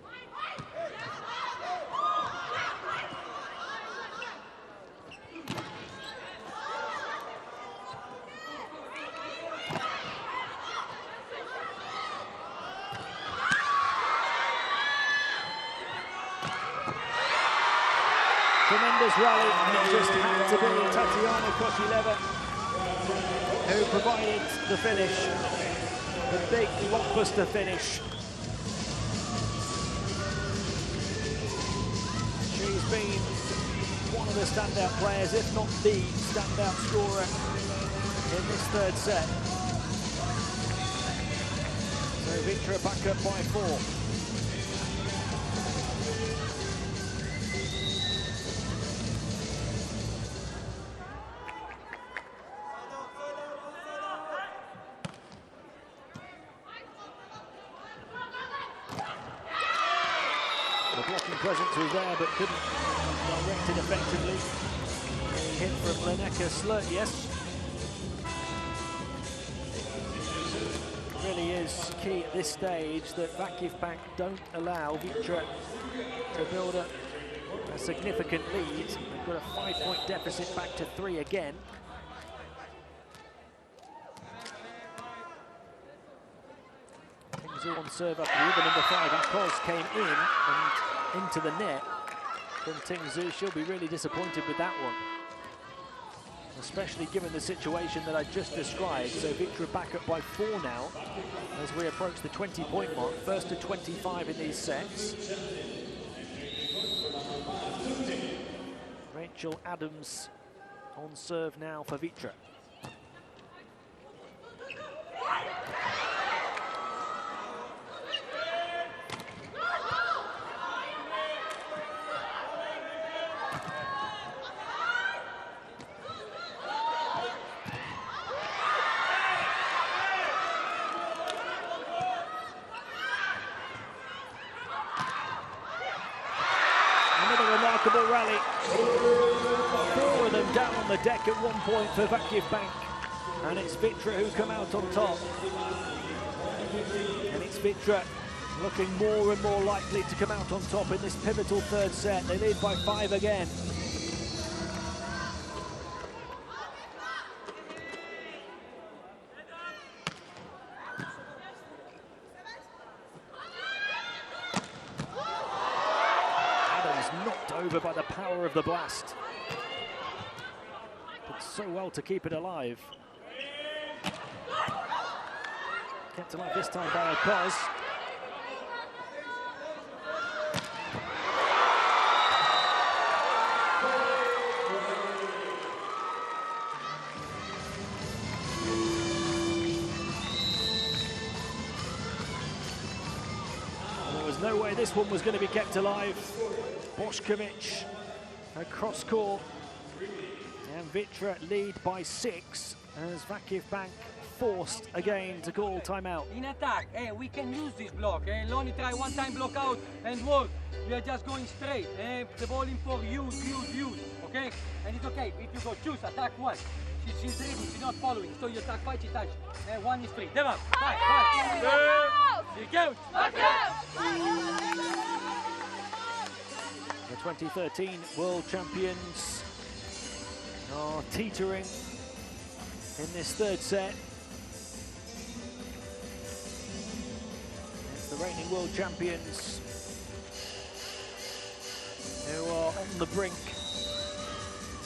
Tremendous rally, and it just had to be Tatiana Koshileva who provided the finish, the big blockbuster finish. She's been one of the standout players, if not the standout scorer in this third set. So VitrA back up by 4. The blocking presence was there, but couldn't direct it effectively. A hit from Leneka Slurtjes. It really is key at this stage that VakifBank don't allow VitrA to build a significant lead. They've got a 5-point deficit back to 3 again. Tingzu on serve up the other number 5. Akos came in and into the net from Tingzu. She'll be really disappointed with that one, especially given the situation that I just described. So VitrA back up by 4 now as we approach the 20-point mark. First to 25 in these sets. Rachel Adams on serve now for VitrA. Remarkable rally. 4 of them down on the deck at one point for VakifBank, and it's VitrA who come out on top. And it's VitrA looking more and more likely to come out on top in this pivotal third set. They lead by 5 again. Knocked over by the power of the blast. But so well to keep it alive. Kept alive this time by Okoz. There was no way this one was going to be kept alive. Bošković across court. And VitrA lead by 6 as VakifBank forced again to call timeout. In attack, we can use this block. Only try one time block out and work. We are just going straight. The ball in for use. Okay? And it's okay if you go choose, attack one. She's reading, she's not following. So you attack 5, she touch. 1 is 3. Devam. 5. Here goes. The 2013 world champions are teetering in this third set. It's the reigning world champions who are on the brink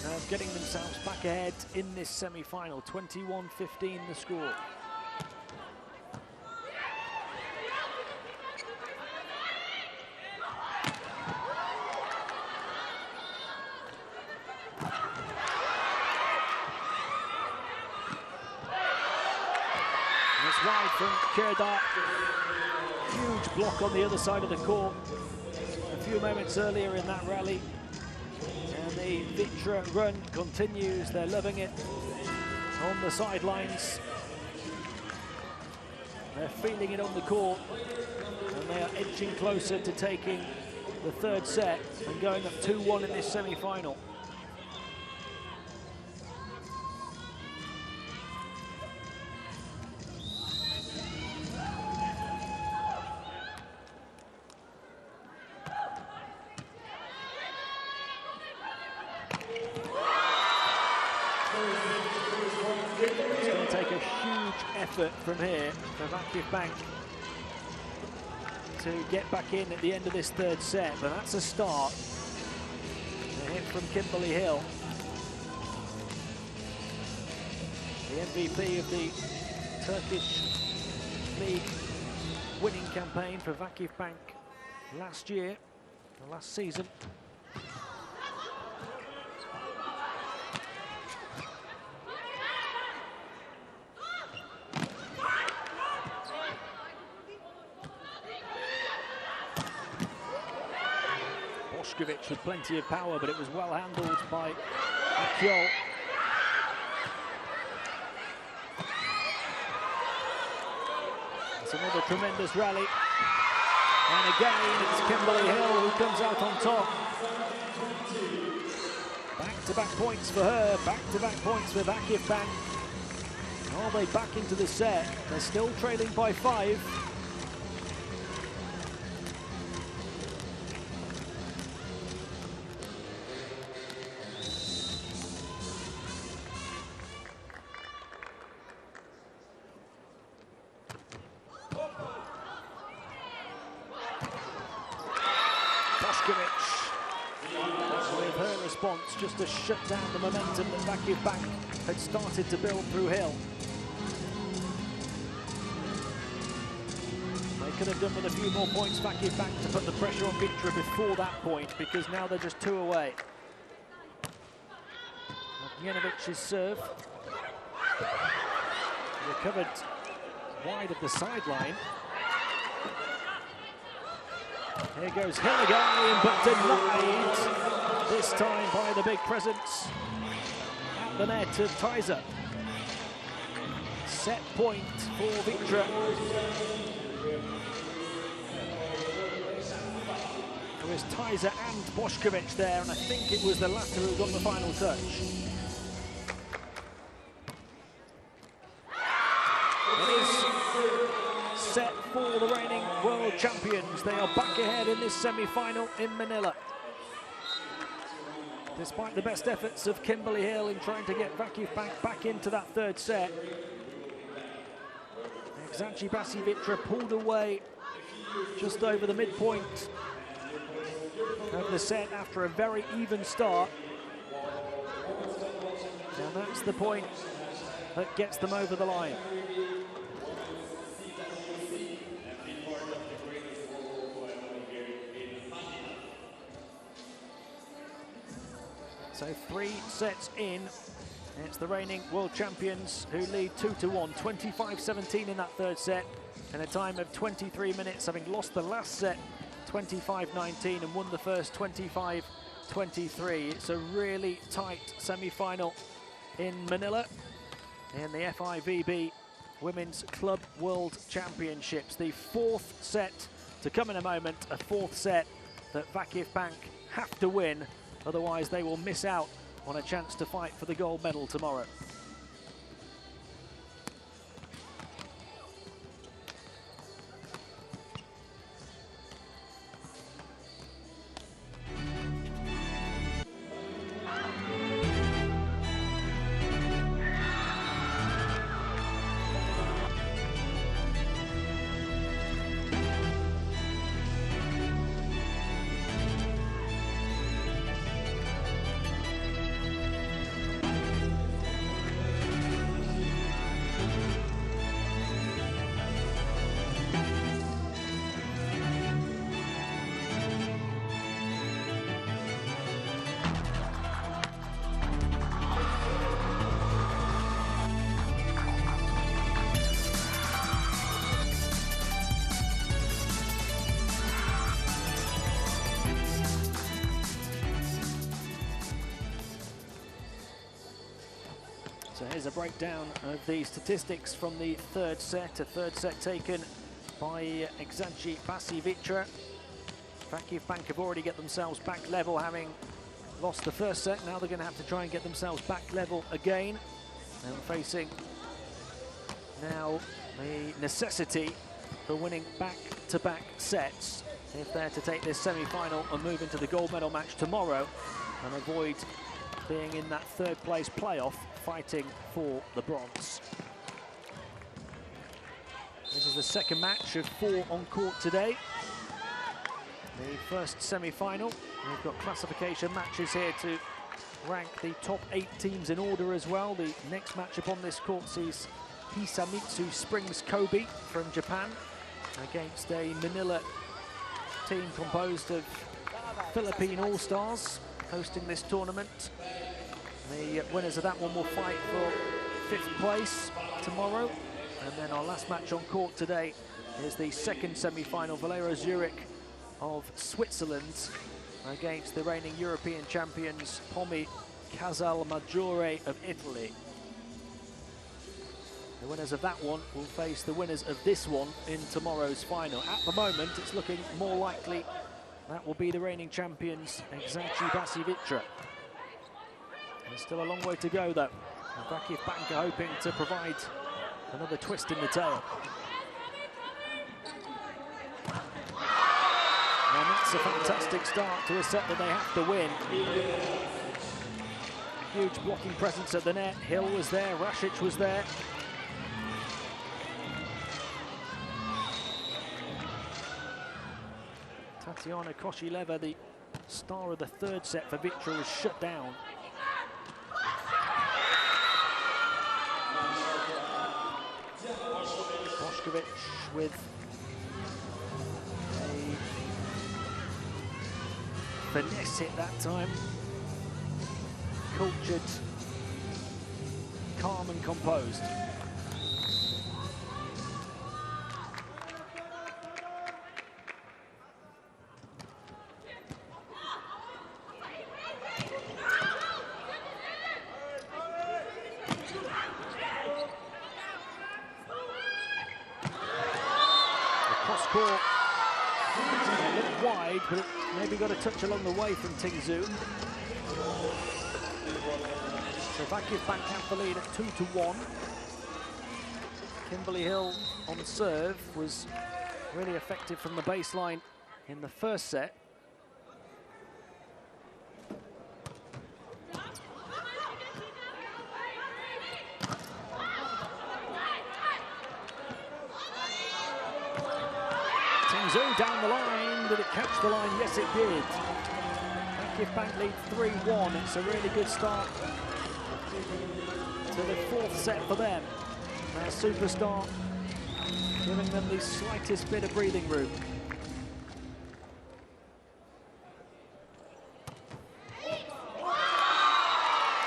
of getting themselves back ahead in this semi-final. 21-15 the score. Wide from Kerdar. Huge block on the other side of the court. A few moments earlier in that rally. And the VitrA run continues. They're loving it on the sidelines. They're feeling it on the court. And they are edging closer to taking the third set and going up 2-1 in this semi-final. It's going to take a huge effort from here for VakifBank to get back in at the end of this third set, but that's a start. A hit from Kimberly Hill, the MVP of the Turkish League winning campaign for VakifBank last year, or last season. Bošković with plenty of power, but it was well handled by Akyol. It's another tremendous rally. And again, it's Kimberly Hill who comes out on top. Back-to-back points for her, back-to-back points for VakifBank. Are they back into the set? They're still trailing by 5. With her response just to shut down the momentum that VakifBank had started to build through Hill. They could have done with a few more points, VakifBank, to put the pressure on VitrA before that point, because now they're just 2 away. Janović's serve. Recovered wide of the sideline. Here goes Hill again, but denied this time by the big presence at the net of Teiser. Set point for VitrA. It was Teiser and Bošković there, and I think it was the latter who got the final touch. It is set for the reigning world champions. They are back ahead in this semi-final in Manila. Despite the best efforts of Kimberly Hill in trying to get VakifBank back into that third set, Eczacibasi VitrA pulled away just over the midpoint of the set after a very even start. And And that's the point that gets them over the line. So 3 sets in. It's the reigning world champions who lead 2-1, 25-17 in that third set, in a time of 23 minutes, having lost the last set 25-19 and won the first 25-23. It's a really tight semi-final in Manila in the FIVB Women's Club World Championships. The 4th set to come in a moment, a 4th set that VakifBank have to win, otherwise they will miss out on a chance to fight for the gold medal tomorrow. So here's a breakdown of the statistics from the third set. A third set taken by Eczacibasi VitrA. VakifBank have already get themselves back level, having lost the first set. Now they're going to have to try and get themselves back level again. And facing now the necessity for winning back-to-back sets if they're to take this semi-final and move into the gold medal match tomorrow and avoid being in that third place playoff, fighting for the bronze. This is the second match of 4 on court today. The first semi-final. We've got classification matches here to rank the top 8 teams in order as well. The next match upon this court sees Hisamitsu Springs Kobe from Japan against a Manila team composed of Philippine All-Stars hosting this tournament. The winners of that one will fight for 5th place tomorrow. And then our last match on court today is the second semi-final. Valero Zurich of Switzerland against the reigning European champions Pomi Casalmaggiore of Italy. The winners of that one will face the winners of this one in tomorrow's final. At the moment, it's looking more likely that will be the reigning champions, Eczacibasi VitrA. There's still a long way to go, though. VakifBank are hoping to provide another twist in the tail. And that's a fantastic start to a set that they have to win. Huge blocking presence at the net. Hill was there, Rasic was there. Tatiana Koshileva, the star of the third set for VitrA, was shut down. Bošković with a finesse hit that time. Cultured, calm and composed. Court, a little wide, but it maybe got a touch along the way from Tingzu. So VakifBank have the lead at 2-1. Kimberly Hill on the serve was really effective from the baseline in the first set. Tingzu down the line. Did it catch the line? Yes, it did. VakifBank lead 3-1. It's a really good start to the fourth set for them. Their superstar giving them the slightest bit of breathing room.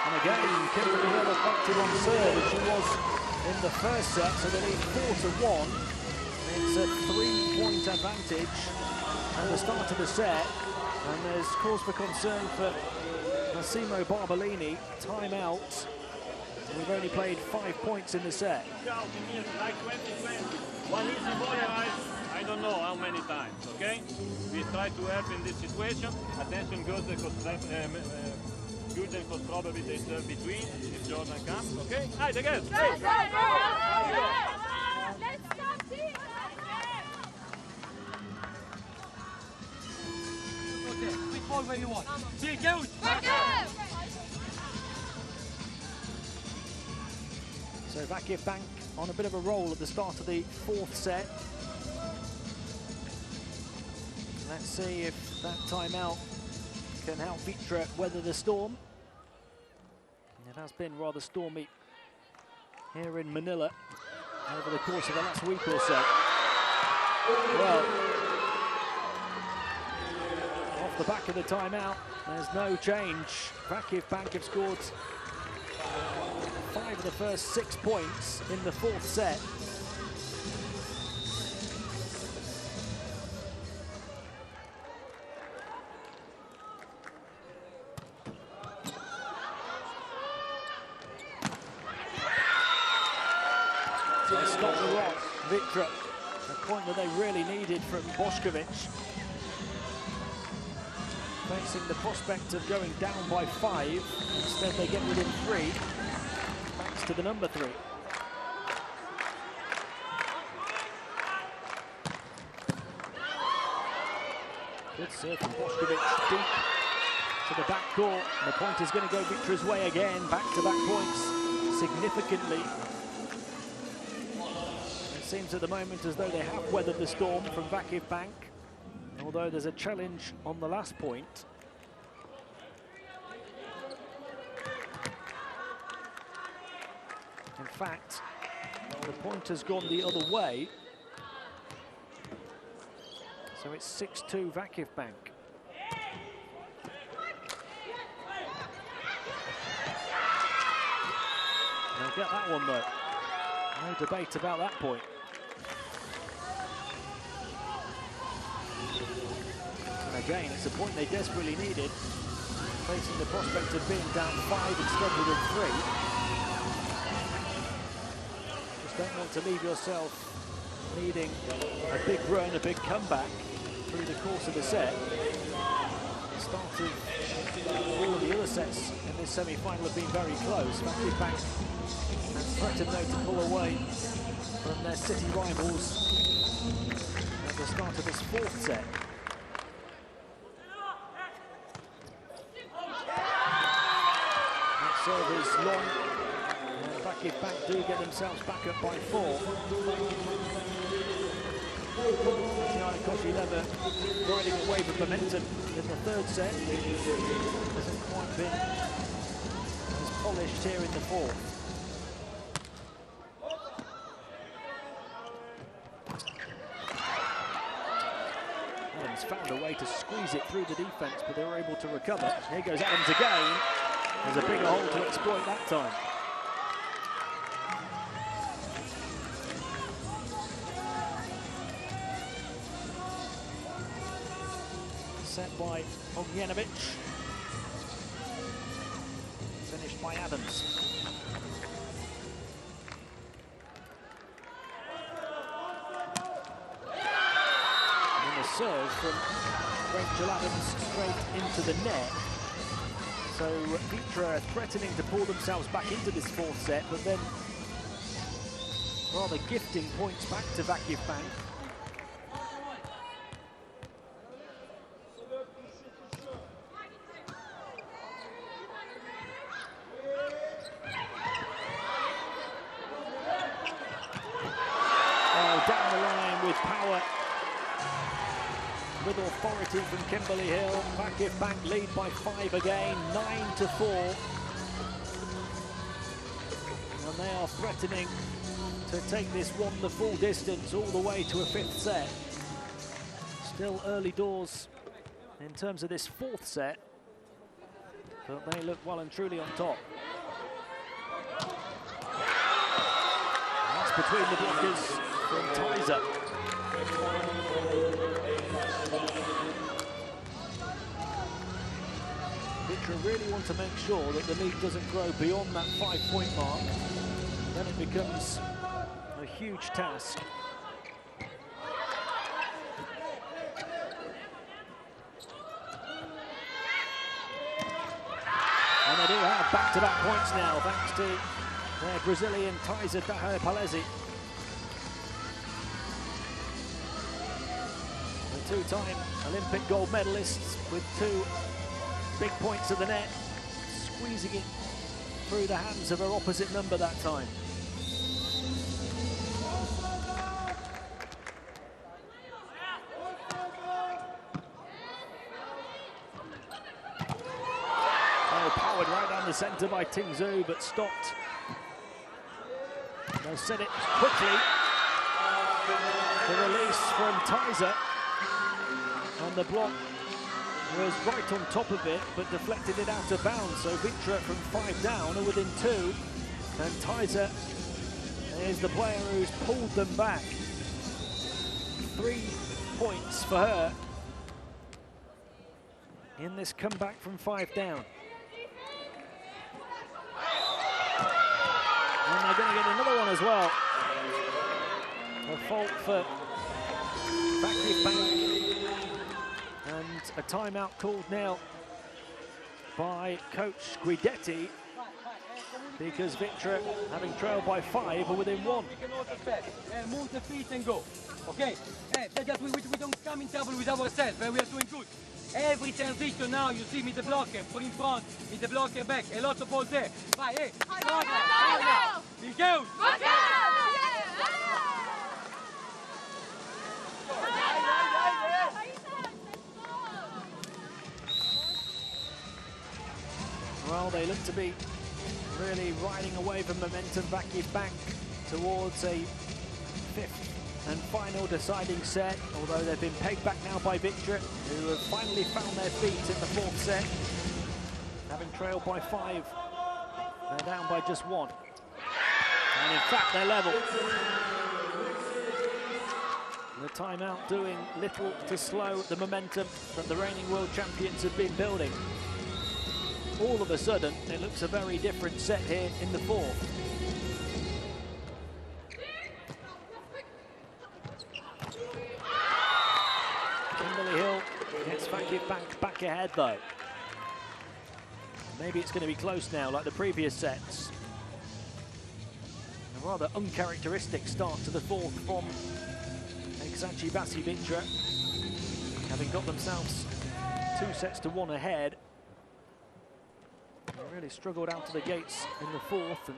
And again, Kimberly Hill effective on serve as she was in the first set, so they need 4-1. It's a 3-point advantage at the start of the set, and there's cause for concern for Massimo Barbolini. Timeout. We've only played 5 points in the set. Like 2020. One easy volley, I don't know how many times, okay? We try to help in this situation. Attention goes the Gulden because probably they serve between if Jordan comes, okay? Hi, the girls! Hey! Let's stop team! Okay, quick ball where you want. See, go! So VakifBank on a bit of a roll at the start of the fourth set. Let's see if that timeout can help VitrA weather the storm. It has been rather stormy here in Manila over the course of the last week or so. Well, off the back of the timeout, there's no change. VakifBank have scored 5 of the first 6 points in the fourth set. They stop the rock, VitrA, a point that they really needed from Bošković. Facing the prospect of going down by 5, instead they get within 3. Backs to the number 3. Good serve from Bošković deep to the back court. And the point is going to go VitrA's way again. Back-to-back points significantly. It seems at the moment as though they have weathered the storm from VakifBank, although there's a challenge on the last point. In fact, the point has gone the other way. So it's 6-2 VakifBank. They'll get that one though. No debate about that point. And again, it's a point they desperately needed, facing the prospect of being down 5 instead within 3. Just don't want to leave yourself needing a big run, a big comeback through the course of the set. The start of all of the other sets in this semi-final have been very close. VakifBank has threatened though to pull away from their city rivals at the start of this fourth set. That serve is long, and VakifBank do get themselves back up by 4. Koshileva riding a wave of momentum in the third set. Hasn't quite been as polished here in the fourth. Adams found a way to squeeze it through the defense, but they were able to recover. Here goes Adams again. There's a bigger hole to exploit that time. Set by Ognjenovic. Finished by Adams. And the serve from Rachel Adams straight into the net. So VitrA threatening to pull themselves back into this fourth set, but then rather gifting points back to VakifBank. Down the line with power, with authority from Kimberly Hill. VakifBank lead by 5 again, 9-4. and they are threatening to take this one the full distance all the way to a 5th set. Still early doors in terms of this 4th set, but they look well and truly on top. That's between the blockers from Tizer. VitrA really want to make sure that the lead doesn't grow beyond that 5-point mark. Then it becomes a huge task. And they do have back-to-back points now, thanks to their Brazilian Tizer Palese. The two-time Olympic gold medalists with 2 big points at the net, squeezing it through the hands of her opposite number that time. Oh, powered right down the centre by Tingzu, but stopped. They'll set it quickly. The release from Tizer, and the block was right on top of it, but deflected it out of bounds. So VitrA from 5 down are within 2, and Tizer is the player who's pulled them back. 3 points for her in this comeback from 5 down. And they're going to get another one as well. A fault for VakifBank. And a timeout called now by coach Guidetti, because VitrA, having trailed by 5, are within 1. We can also set, move the feet and go. Okay? That we don't come in trouble with ourselves, we are doing good. Every transition now, you see me the blocker, for in front, me the blocker back, a lot of balls there. Vai, hey, go! He goes! Well, they look to be really riding away from momentum. VakifBank towards a 5th and final deciding set, although they've been pegged back now by VitrA, who have finally found their feet in the 4th set. Having trailed by 5, they're down by just 1. And in fact, they're level. The timeout doing little to slow the momentum that the reigning world champions have been building. All of a sudden, it looks a very different set here in the 4th. Kimberly Hill gets VakifBank back ahead, though. Maybe it's going to be close now, like the previous sets. A rather uncharacteristic start to the 4th from Eczacibasi VitrA, having got themselves 2 sets to 1 ahead. They really struggled out to the gates in the 4th and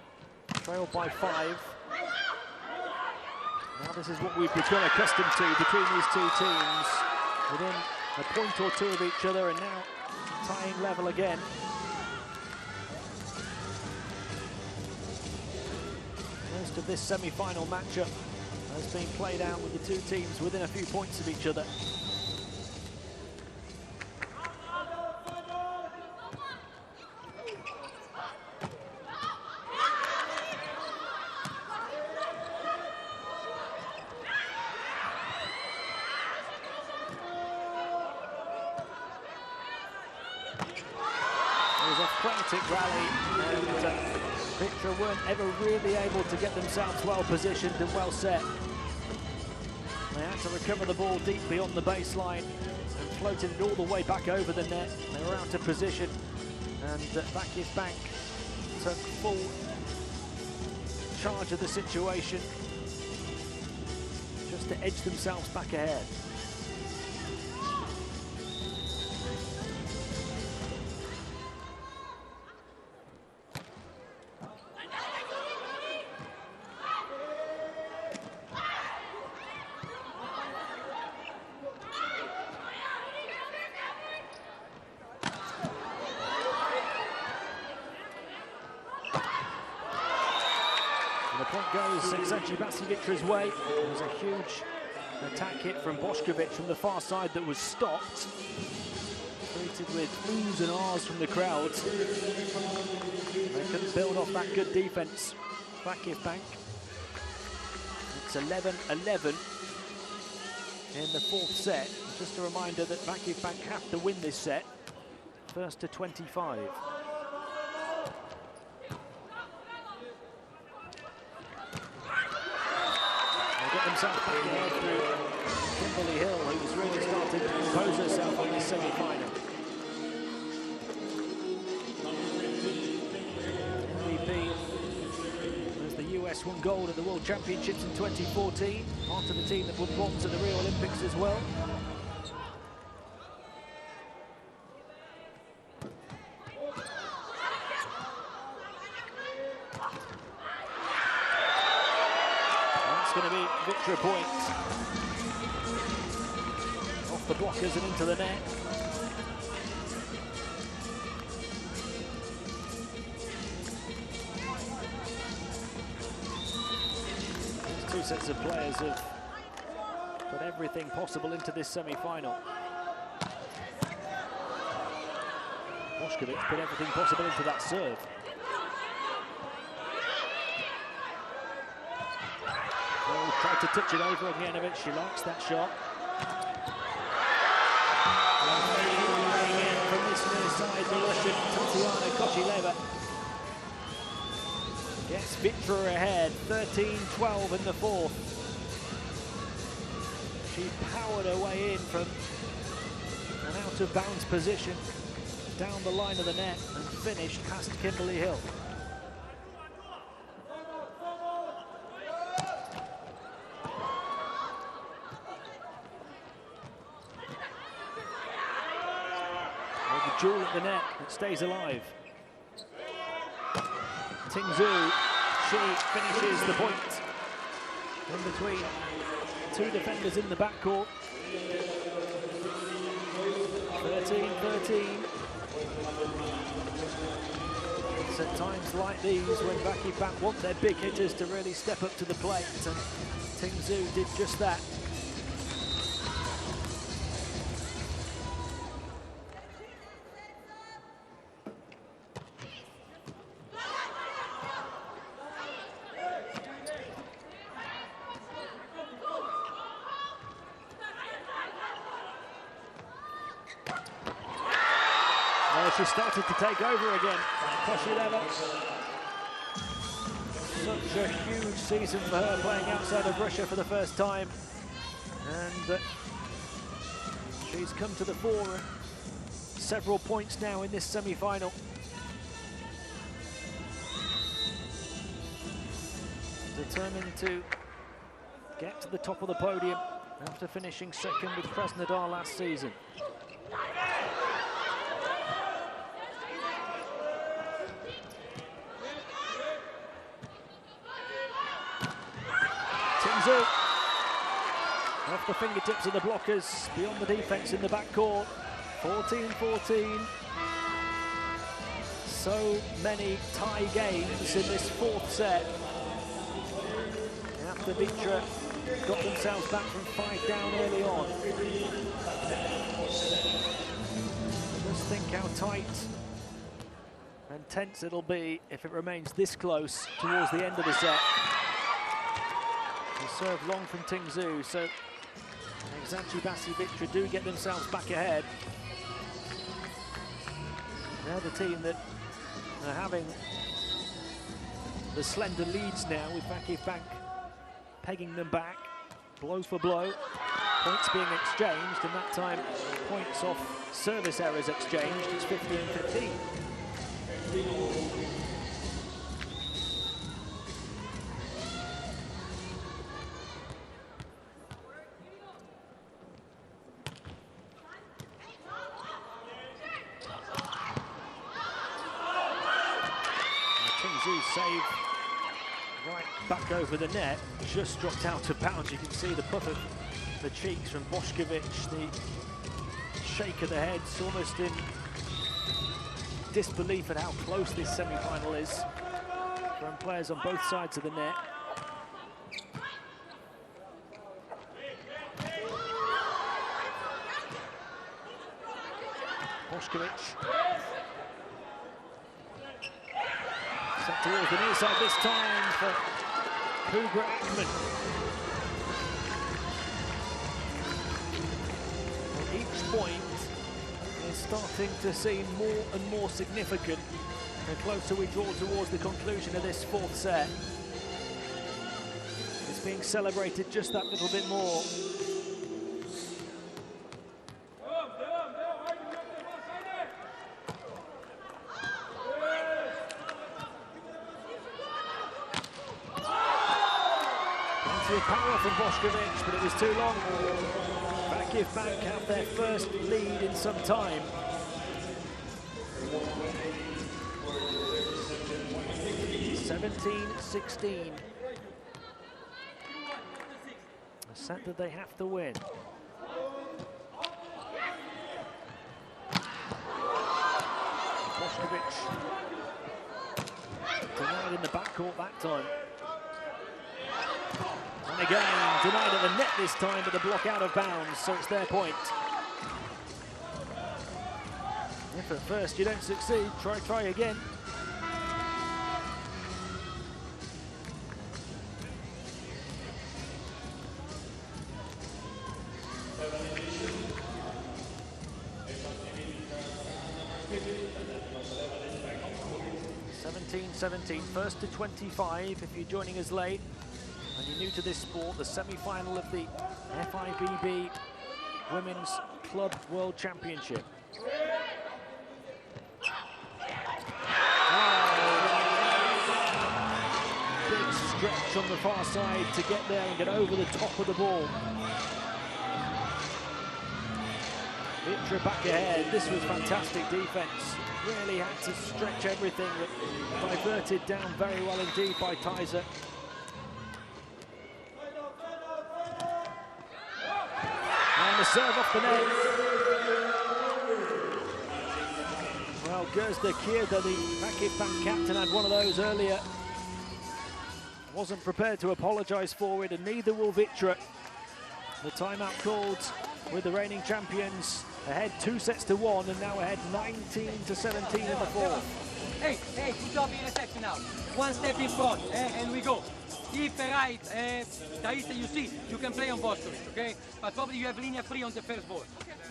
trailed by 5. Now this is what we've become accustomed to between these 2 teams, within a point or 2 of each other, and now tying level again. Most of this semi-final matchup has been played out with the 2 teams within a few points of each other. Rally, and VitrA weren't ever really able to get themselves well positioned and well set. They had to recover the ball deep beyond the baseline and floated it all the way back over the net. They were out of position, and VakifBank took full charge of the situation just to edge themselves back ahead. And the point goes Eczacibasi VitrA's way. There was a huge attack hit from Bošković from the far side that was stopped. Greeted with oohs and ahs from the crowds. They couldn't build off that good defence. VakifBank. It's 11-11 in the fourth set. Just a reminder that VakifBank have to win this set. First to 25. Himself back ahead through Kimberly Hill, who's really started to impose herself on this semi-final. MVP as the US won gold at the World Championships in 2014, part of the team that won bronze at the Rio Olympics as well. Going to be VitrA point. Off the blockers and into the net. These two sets of players have put everything possible into this semi-final. Bošković put everything possible into that serve. Tried to touch it over again, she likes that shot. Again from this near side, the Russian Tatiana Kochileva gets VitrA ahead, 13-12 in the fourth. She powered her way in from an out-of-bounds position down the line of the net and finished past Kimberly Hill. Jewel at the net, it stays alive. Tingzhou, she finishes the point in between two defenders in the backcourt. 13-13. It's at times like these when VakifBank want their big hitters to really step up to the plate, and Tingzhou did just that. She started to take over again. Kochileva. Such a huge season for her, playing outside of Russia for the first time. And she's come to the fore. Several points now in this semi-final. Determined to get to the top of the podium after finishing second with Krasnodar last season. Off the fingertips of the blockers, beyond the defense in the backcourt. 14-14. So many tie games in this fourth set. After VitrA got themselves back from 5 down early on. Just think how tight and tense it'll be if it remains this close towards the end of the set. The serve long from Tingzhou, so Eczacibasi VitrA do get themselves back ahead. They're the team that are having the slender leads now, with VakifBank pegging them back, blow for blow. Points being exchanged, and that time points off service errors exchanged. It's 15-15. Save right back over the net, just dropped out of bounds. You can see the puff of the cheeks from Bošković, the shake of the heads, almost in disbelief at how close this semi-final is. from players on both sides of the net. Bošković. Set towards the near side this time for Kubra Ekman. Well, each point is starting to seem more and more significant the closer we draw towards the conclusion of this fourth set. It's being celebrated just that little bit more. Power from Bošković, but it was too long. VakifBank have their first lead in some time. (17-16). A set that they have to win. Bošković denied in the backcourt that time. And again, denied at the net this time, but the block out of bounds, so it's their point. If at first you don't succeed, try again. (17-17), first to 25 if you're joining us late. And you're new to this sport, the semi-final of the FIVB Women's Club World Championship. Big stretch on the far side to get there and get over the top of the ball. VitrA back ahead. This was fantastic defense. Really had to stretch everything, but diverted down very well indeed by Thijs. The serve off the net. Well, Gözde Kierda, the VakifBank captain, had one of those earlier. Wasn't prepared to apologise for it, and neither will VitrA. The timeout called with the reigning champions ahead 2-1, and now ahead 19-17 in the fourth. Hey, good job in the section now. One step in front, and we go. If right, Decisive, you see, you can play on Bošković, okay? But probably you have linea free on the first ball.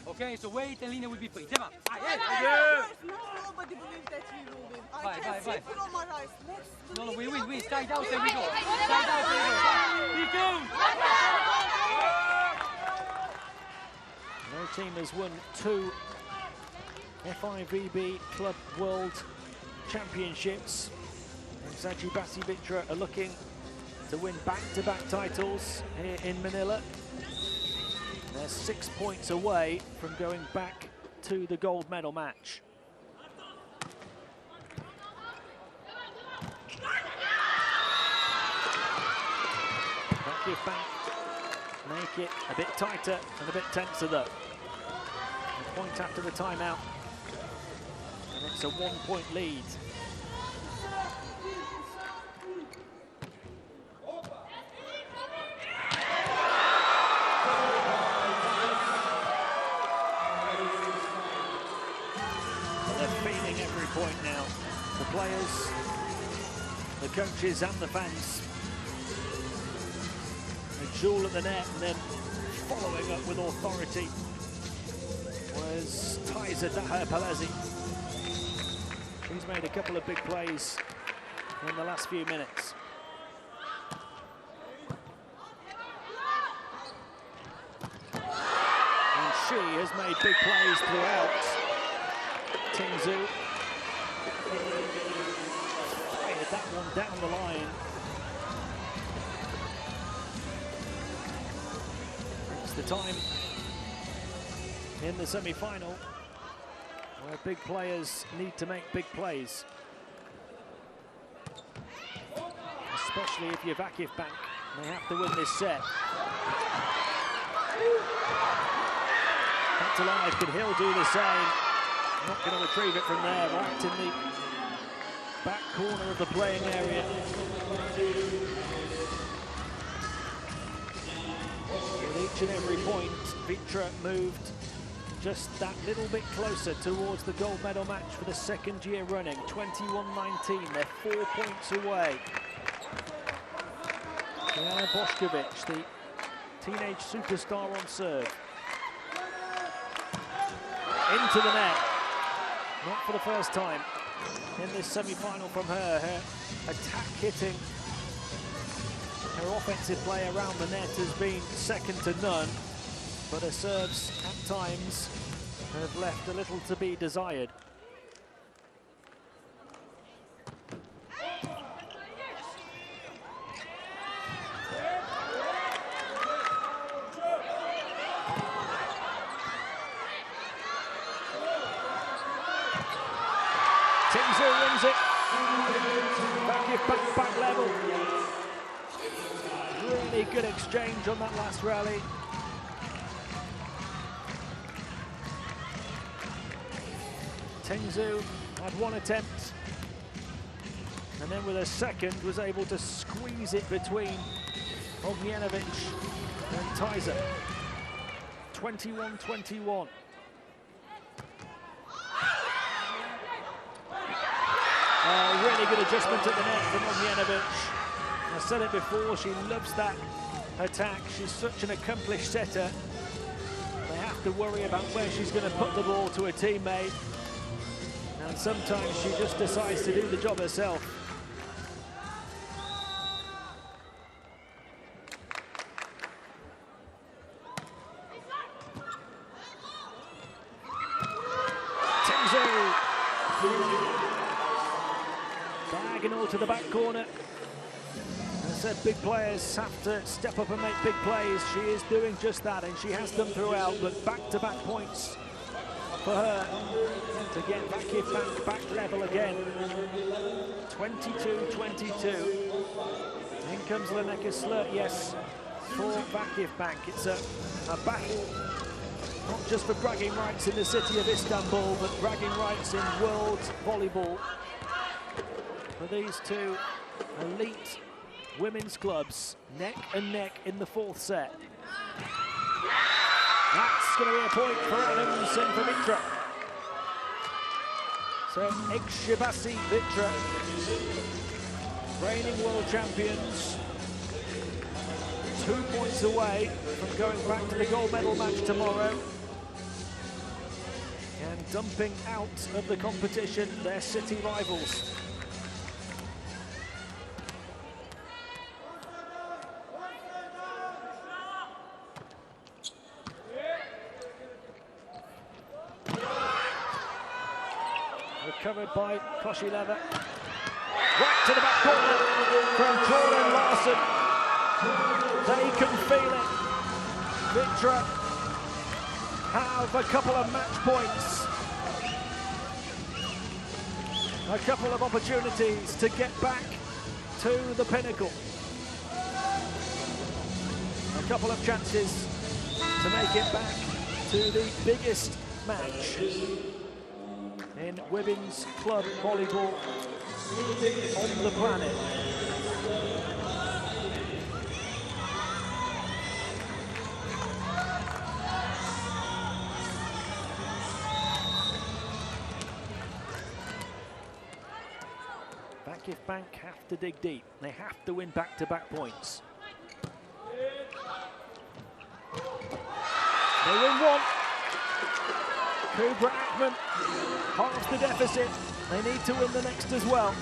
Okay, so wait and linea will be free. Nobody believes that we will win. I can't see from my eyes. No, we win. Side out and we go. Side out and we go. No team has won 2 FIVB Club World Championships. Eczacibasi VitrA are looking to win back-to-back titles here in Manila. They're 6 points away from going back to the gold medal match. VakifBank make it a bit tighter and a bit tenser though. A point after the timeout, and it's a 1-point lead. Point now, the players, the coaches and the fans. A jewel at the net, and then following up with authority was Thijs Palazzi. She's made a couple of big plays in the last few minutes. And she has made big plays throughout. Tingzu fired that one down the line. It's the time in the semi-final where big players need to make big plays. Especially if you're VakifBank, they have to win this set. Back to life, but he'll do the same. Not going to retrieve it from there, right in the back corner of the playing area. With each and every point, VitrA moved just that little bit closer towards the gold medal match for the second year running. 21-19, they're 4 points away. Diana Bošković, the teenage superstar on serve. Into the net. Not for the first time in this semi-final from her. Her attack hitting, her offensive play around the net has been second to none, but her serves at times have left a little to be desired. Tingzu wins it. VakifBank back level. Really good exchange on that last rally. Tingzu had one attempt, and then with a second was able to squeeze it between Ognjenović and Tajza. 21-21. Really good adjustment at the net from Ognjenović. I said it before, she loves that attack. She's such an accomplished setter. They have to worry about where she's going to put the ball to a teammate. And sometimes she just decides to do the job herself. Tingzu! Diagonal to the back corner. As I said, big players have to step up and make big plays. She is doing just that, and she has done throughout, but back-to-back points for her to get VakifBank back level again. 22-22. In comes Leneka Slurt, yes, for VakifBank. It's a battle, not just for bragging rights in the city of Istanbul, but bragging rights in world volleyball. For these two elite women's clubs, neck and neck in the fourth set. That's going to be a point for Adams and for VitrA. So Eczacibasi VitrA, reigning world champions, 2 points away from going back to the gold medal match tomorrow and dumping out of the competition their city rivals. Recovered by Koshileva. Right to the back corner from Jordan Larson. They can feel it. VitrA have a couple of match points. A couple of opportunities to get back to the pinnacle. A couple of chances to make it back to the biggest match in women's club volleyball on the planet. VakifBank have to dig deep. They have to win back-to-back points. They win one. Kubra Akman halves the deficit. They need to win the next as well.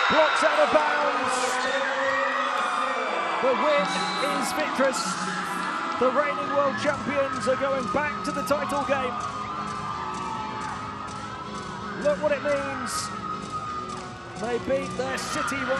Blocks out of bounds. The win is VitrA's. The reigning world champions are going back to the title game. Look what it means. They beat their city rivals.